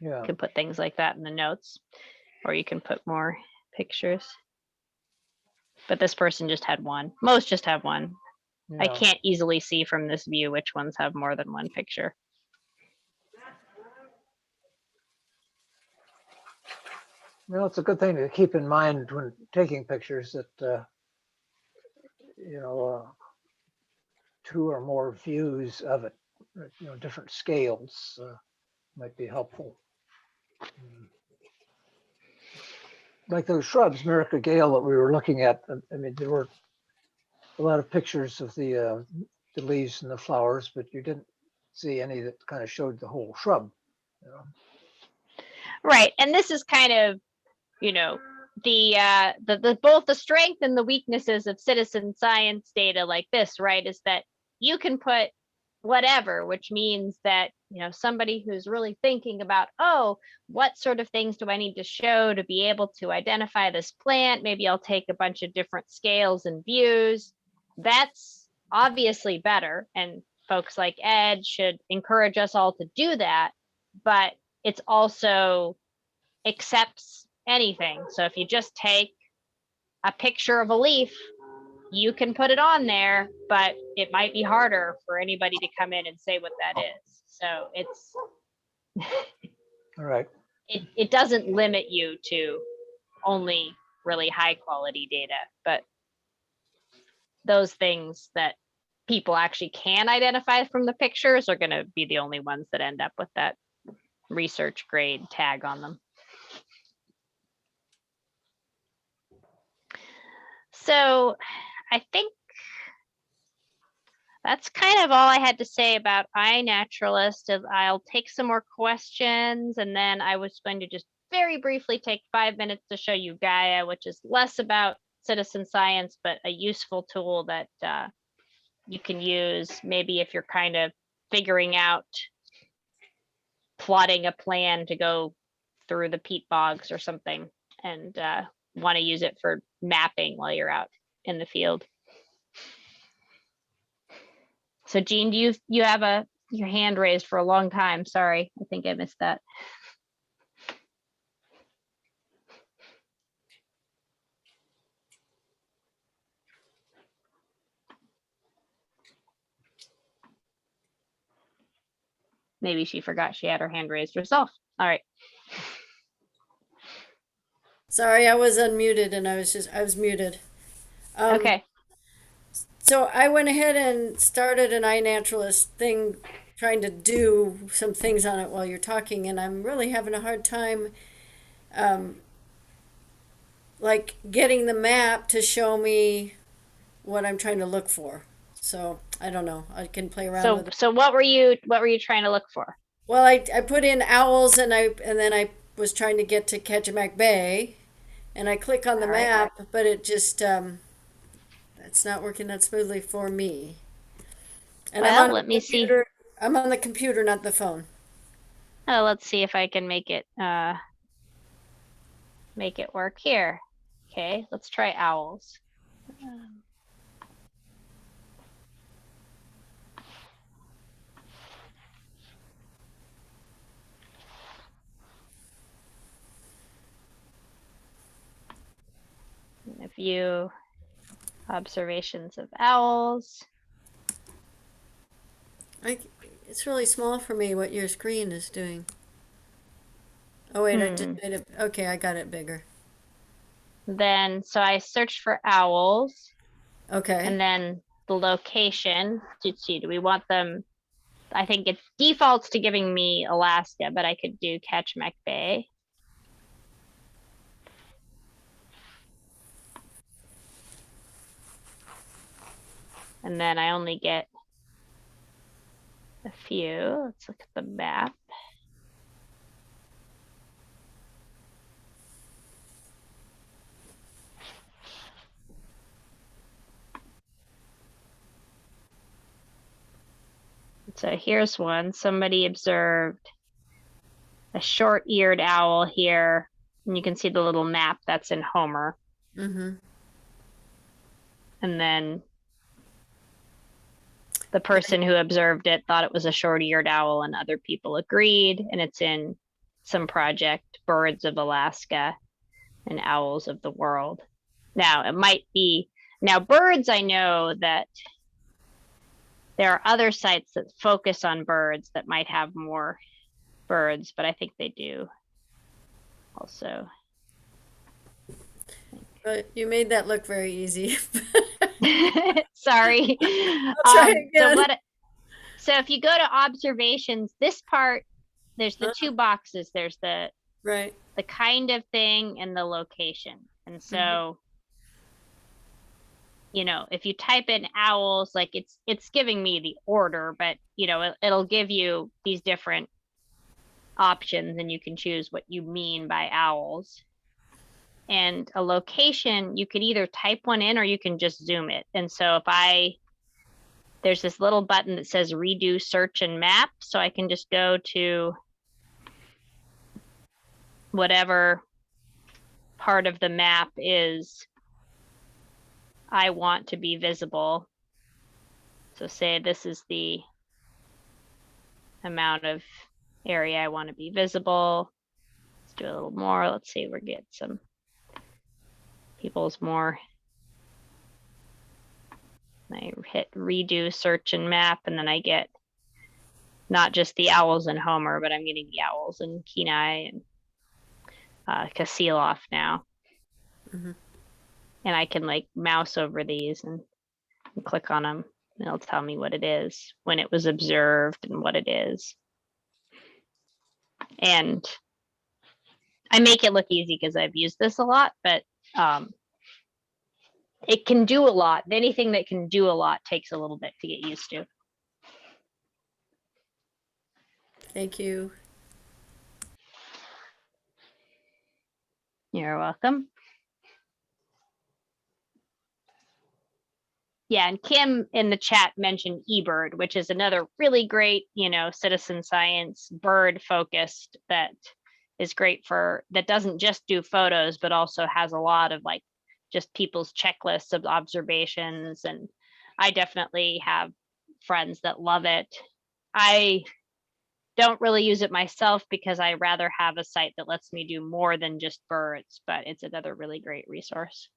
Yeah. You can put things like that in the notes, or you can put more pictures. But this person just had one. Most just have one. Yeah. I can't easily see from this view which ones have more than one picture. Well, it's a good thing to keep in mind when taking pictures that, you know, 2 or more views of it, you know, different scales might be helpful. Like those shrubs, America Gale, that we were looking at. I mean, there were a lot of pictures of the leaves and the flowers, but you didn't see any that kind of showed the whole shrub. You know? Right, and this is kind of, you know, the both the strength and the weaknesses of citizen science data like this, right, is that you can put whatever, which means that, you know, somebody who's really thinking about, oh, what sort of things do I need to show to be able to identify this plant? Maybe I'll take a bunch of different scales and views. That's obviously better, and folks like Ed should encourage us all to do that, but it's also accepts anything. So if you just take a picture of a leaf, you can put it on there, but it might be harder for anybody to come in and say what that is. So it's All right. it doesn't limit you to only really high quality data, but those things that people actually can identify from the pictures are going to be the only ones that end up with that research grade tag on them. So I think that's kind of all I had to say about iNaturalist. I'll take some more questions, and then I was going to just very briefly take 5 minutes to show you Gaia, which is less about citizen science, but a useful tool that you can use maybe if you're kind of figuring out plotting a plan to go through the peat bogs or something. and want to use it for mapping while you're out in the field. So Jean, you have your hand raised for a long time. Sorry, I think I missed that. Maybe she forgot she had her hand raised herself. All right. Sorry, I was unmuted and I was muted. Okay. So I went ahead and started an iNaturalist thing, trying to do some things on it while you're talking, and I'm really having a hard time, like getting the map to show me what I'm trying to look for. So I don't know. I can play around with it. So what were you trying to look for? Well, I put in owls and then I was trying to get to Ketchimack Bay, and I click on the All right. map, but it just it's not working that smoothly for me. And Well, I'm on let the me see. computer. I'm on the computer, not the phone. Oh, let's see if I can make it work here. Okay, let's try owls. A few observations of owls. It's really small for me what your screen is doing. Oh wait, I just made it. Okay, I got it bigger. Then, so I searched for owls, Okay. and then the location. Let's see, do we want them? I think it defaults to giving me Alaska, but I could do Ketchimack Bay. And then I only get a few. Let's look at the map. So here's one. Somebody observed a short-eared owl here, and you can see the little map that's in Homer. Mm-hmm. And then the person who observed it thought it was a short-eared owl, and other people agreed. And it's in some project, Birds of Alaska and Owls of the World. Now, it might be, now birds, I know that there are other sites that focus on birds that might have more birds, but I think they do also. But you made that look very easy. Sorry. I'll try again. So if you go to observations, this part, there's the two boxes. There's the Right. the kind of thing and the location. And so, you know, if you type in owls, like it's giving me the order, but you know, it'll give you these different options and you can choose what you mean by owls. And a location, you could either type one in or you can just zoom it. And so if there's this little button that says redo search and map. So I can just go to whatever part of the map is I want to be visible. So say this is the amount of area I want to be visible. Let's do a little more. Let's see, we're getting some people's more. I hit redo search and map, and then I get not just the owls in Homer, but I'm getting the owls in Kenai and Kasilof now. And I can like mouse over these and click on them, and it'll tell me what it is, when it was observed, and what it is. And I make it look easy because I've used this a lot, but it can do a lot. Anything that can do a lot takes a little bit to get used to. Thank you. You're welcome. Yeah, and Kim in the chat mentioned eBird, which is another really great, you know, citizen science bird focused that is great for, that doesn't just do photos, but also has a lot of like just people's checklists of observations. And I definitely have friends that love it. I don't really use it myself because I rather have a site that lets me do more than just birds, but it's another really great resource.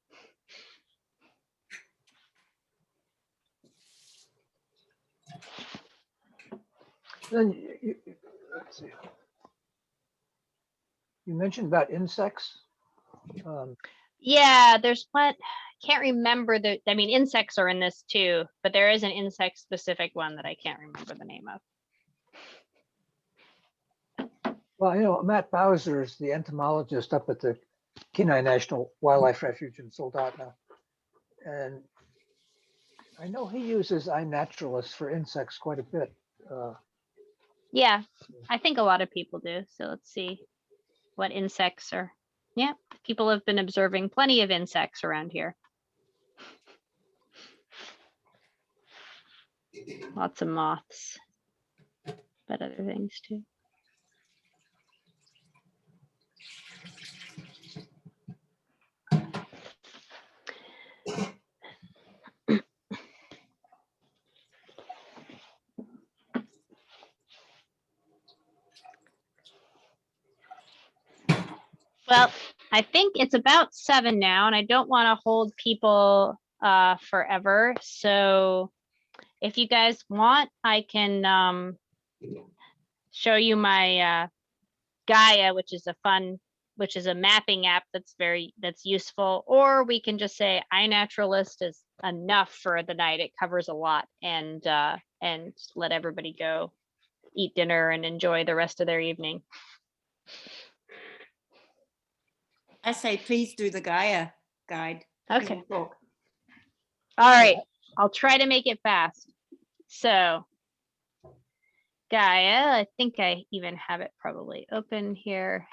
Then let's see. You mentioned about insects. Yeah, there's one, I can't remember I mean, insects are in this too, but there is an insect specific one that I can't remember the name of. Well, you know, Matt Bowser is the entomologist up at the Kenai National Wildlife Refuge in Soldotna. And I know he uses Inaturalist for insects quite a bit. Yeah, I think a lot of people do. So let's see what insects are. Yeah, people have been observing plenty of insects around here. Lots of moths, but other things too. Well, I think it's about 7 now, and I don't want to hold people forever. So if you guys want, I can show you my Gaia, which is a mapping app that's useful, or we can just say iNaturalist is enough for the night. It covers a lot, and let everybody go eat dinner and enjoy the rest of their evening. I say, please do the Gaia guide. Okay. Talk. All right. I'll try to make it fast. So Gaia, I think I even have it probably open here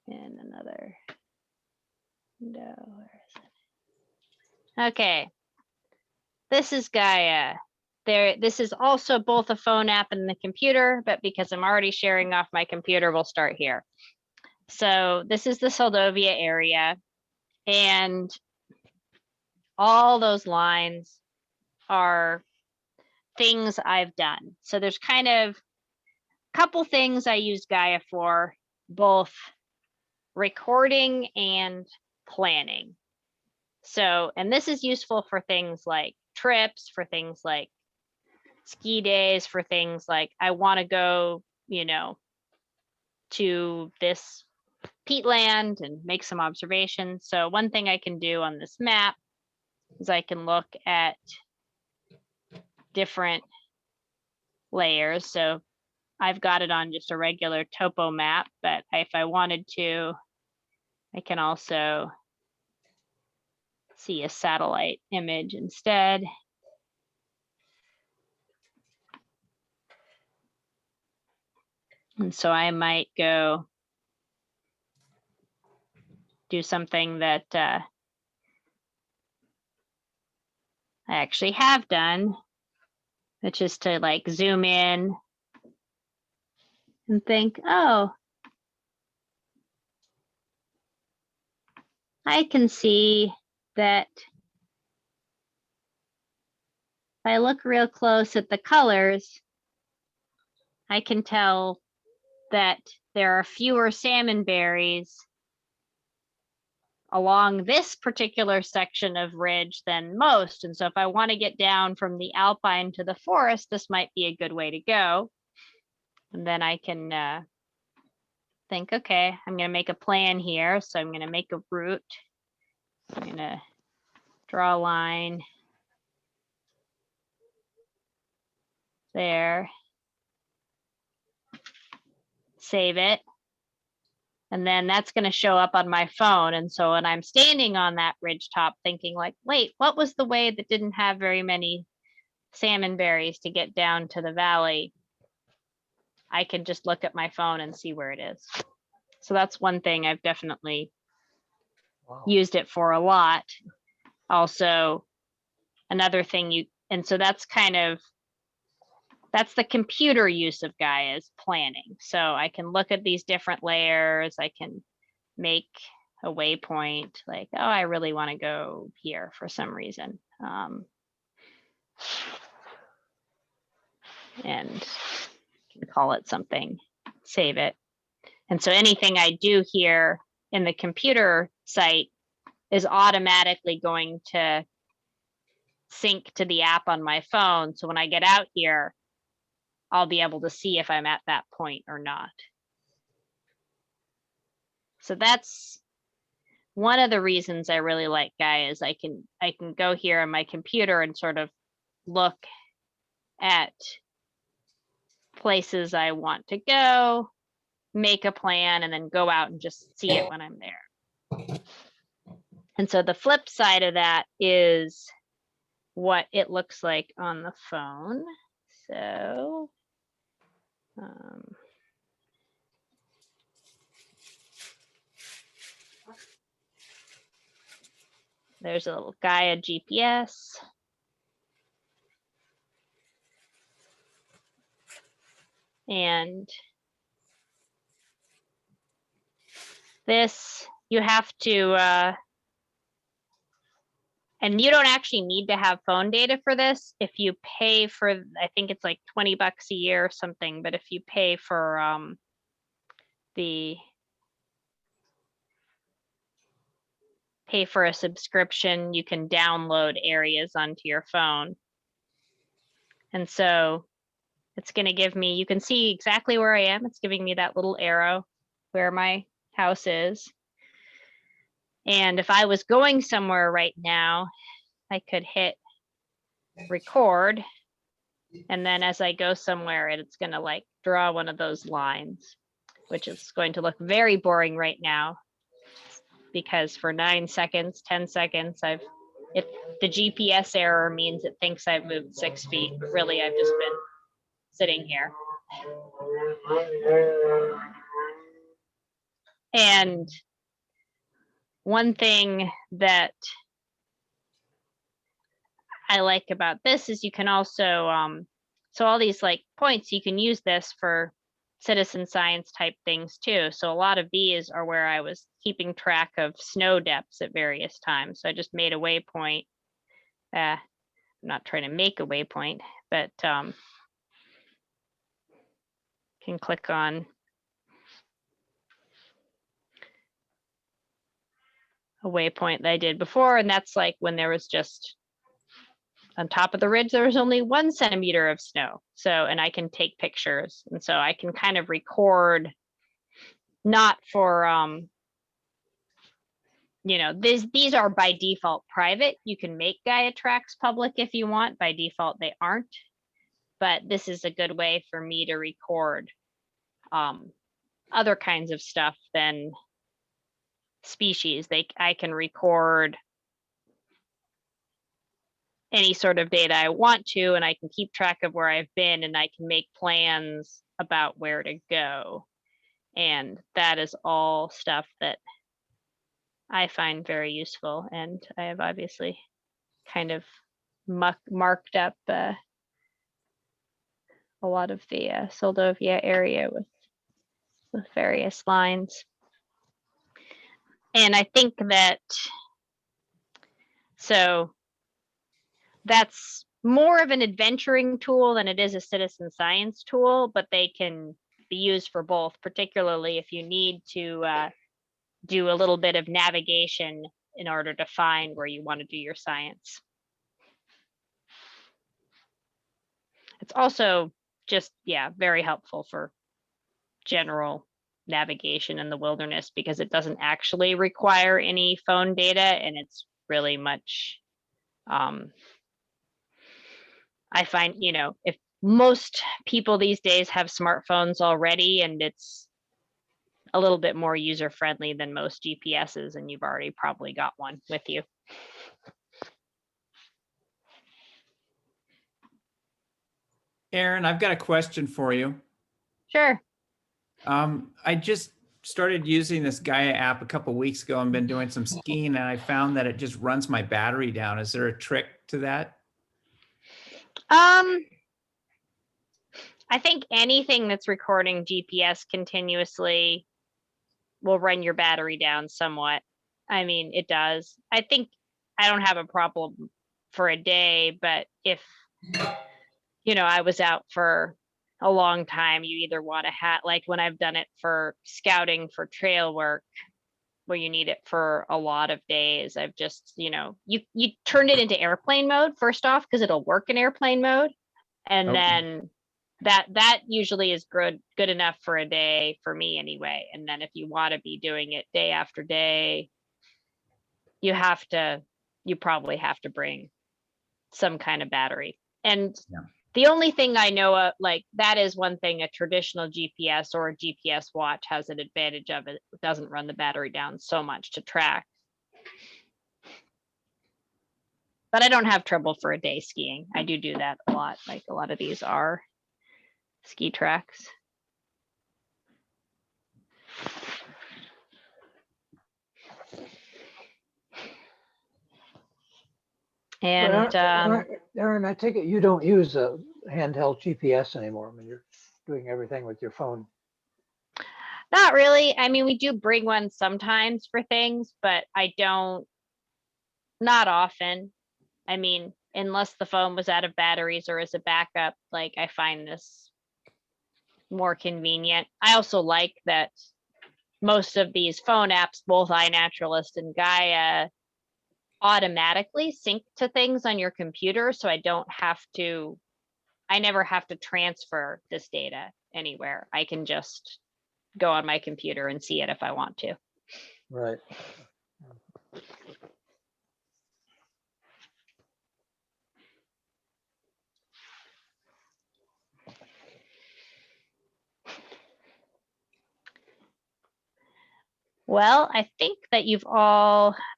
in another window. Where is it? Okay. This is Gaia. This is also both a phone app and the computer, but because I'm already sharing off my computer, we'll start here. So this is the Soldovia area, and all those lines are things I've done. So there's kind of a couple things I use Gaia for, both recording and planning. So, and this is useful for things like trips, for things like ski days, for things like I want to go, you know, to this peatland and make some observations. So one thing I can do on this map is I can look at different layers. So I've got it on just a regular topo map, but if I wanted to, I can also see a satellite image instead. And so I might go do something that I actually have done, which is to like zoom in and think, oh, I can see that if I look real close at the colors, I can tell that there are fewer salmon berries along this particular section of ridge than most. And so if I want to get down from the alpine to the forest, this might be a good way to go. And then I can think, okay, I'm going to make a plan here. So I'm going to make a route. I'm going to draw a line there. Save it. And then that's going to show up on my phone. And so when I'm standing on that ridge top thinking like, wait, what was the way that didn't have very many salmon berries to get down to the valley? I can just look at my phone and see where it is. So that's one thing I've definitely used it for a lot. Also, another thing and so that's that's the computer use of Gaia, is planning. So I can look at these different layers. I can make a waypoint like, oh, I really want to go here for some reason. And can call it something, save it. And so anything I do here in the computer site is automatically going to sync to the app on my phone. So when I get out here, I'll be able to see if I'm at that point or not. So that's one of the reasons I really like Gaia, is I can go here on my computer and sort of look at places I want to go, make a plan, and then go out and just see it when I'm there. And so the flip side of that is what it looks like on the phone. So there's a little Gaia GPS. And this, you have to, and you don't actually need to have phone data for this. If you pay for, I think it's like $20 a year or something, but if you pay for a subscription, you can download areas onto your phone. And so it's going to give me, you can see exactly where I am. It's giving me that little arrow where my house is. And if I was going somewhere right now, I could hit record. And then as I go somewhere, it's going to like draw one of those lines, which is going to look very boring right now, because for 9 seconds, 10 seconds, the GPS error means it thinks I've moved 6 feet, but really I've just been sitting here. And one thing that I like about this is you can also, so all these like points, you can use this for citizen science type things too. So a lot of these are where I was keeping track of snow depths at various times. So I just made a waypoint. I'm not trying to make a waypoint, but can click on a waypoint that I did before. And that's like when there was just on top of the ridge, there was only 1 centimeter of snow. So, and I can take pictures. And so I can kind of record, not for, you know, these are by default private. You can make Gaia tracks public if you want. By default, they aren't. But this is a good way for me to record other kinds of stuff than species. I can record any sort of data I want to, and I can keep track of where I've been, and I can make plans about where to go. And that is all stuff that I find very useful. And I have obviously kind of marked up a lot of the Soldovia area with various lines. And I think that, so that's more of an adventuring tool than it is a citizen science tool, but they can be used for both, particularly if you need to do a little bit of navigation in order to find where you want to do your science. It's also just, yeah, very helpful for general navigation in the wilderness, because it doesn't actually require any phone data, and it's really much, I find, you know, if most people these days have smartphones already, and it's a little bit more user friendly than most GPSs, and you've already probably got one with you. Aaron, I've got a question for you. Sure. I just started using this Gaia app a couple of weeks ago and been doing some skiing, and I found that it just runs my battery down. Is there a trick to that? I think anything that's recording GPS continuously will run your battery down somewhat. I mean, it does. I think I don't have a problem for a day, but if, I was out for a long time, you either want to have, like when I've done it for scouting for trail work, where you need it for a lot of days, I've just, you turn it into airplane mode first off, because it'll work in airplane mode. And Okay. then that usually is good enough for a day for me anyway. And then if you want to be doing it day after day, you probably have to bring some kind of battery. And Yeah. the only thing I know of, like, that is one thing a traditional GPS or a GPS watch has an advantage of. It doesn't run the battery down so much to track. But I don't have trouble for a day skiing. I do that a lot. Like a lot of these are ski tracks. And Aaron, I take it you don't use a handheld GPS anymore. I mean, you're doing everything with your phone. not really. I mean, we do bring one sometimes for things, but I don't, not often. I mean, unless the phone was out of batteries or as a backup, like I find this more convenient. I also like that most of these phone apps, both iNaturalist and Gaia, automatically sync to things on your computer. So I never have to transfer this data anywhere. I can just go on my computer and see it if I want to. Right. Well, I think that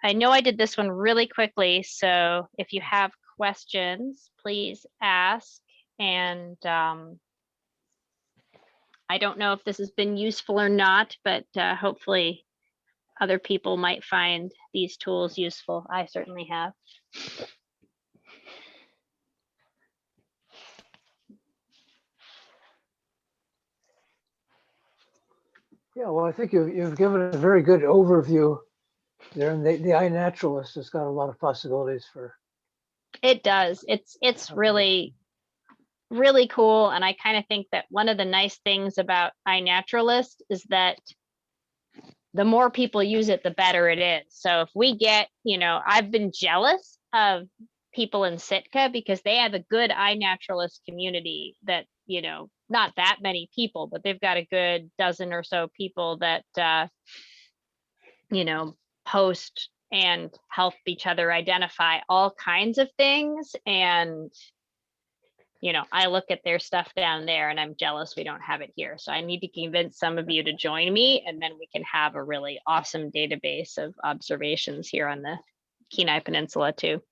I know I did this one really quickly. So if you have questions, please ask. And I don't know if this has been useful or not, but hopefully other people might find these tools useful. I certainly have. Yeah, well, I think you've given a very good overview there, and the iNaturalist has got a lot of possibilities for. It does. It's really, really cool. And I kind of think that one of the nice things about iNaturalist is that the more people use it, the better it is. So if we get, I've been jealous of people in Sitka because they have a good iNaturalist community that, not that many people, but they've got a good dozen or so people that, post and help each other identify all kinds of things. And, I look at their stuff down there and I'm jealous we don't have it here. So I need to convince some of you to join me, and then we can have a really awesome database of observations here on the Kenai Peninsula too.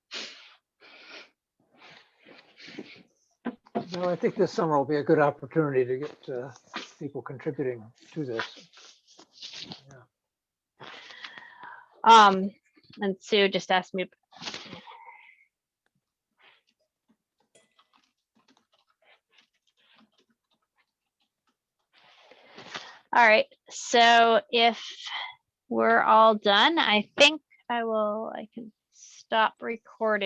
No, I think this summer will be a good opportunity to get people contributing to this. And Sue just asked me. All right, so if we're all done, I think I can stop recording.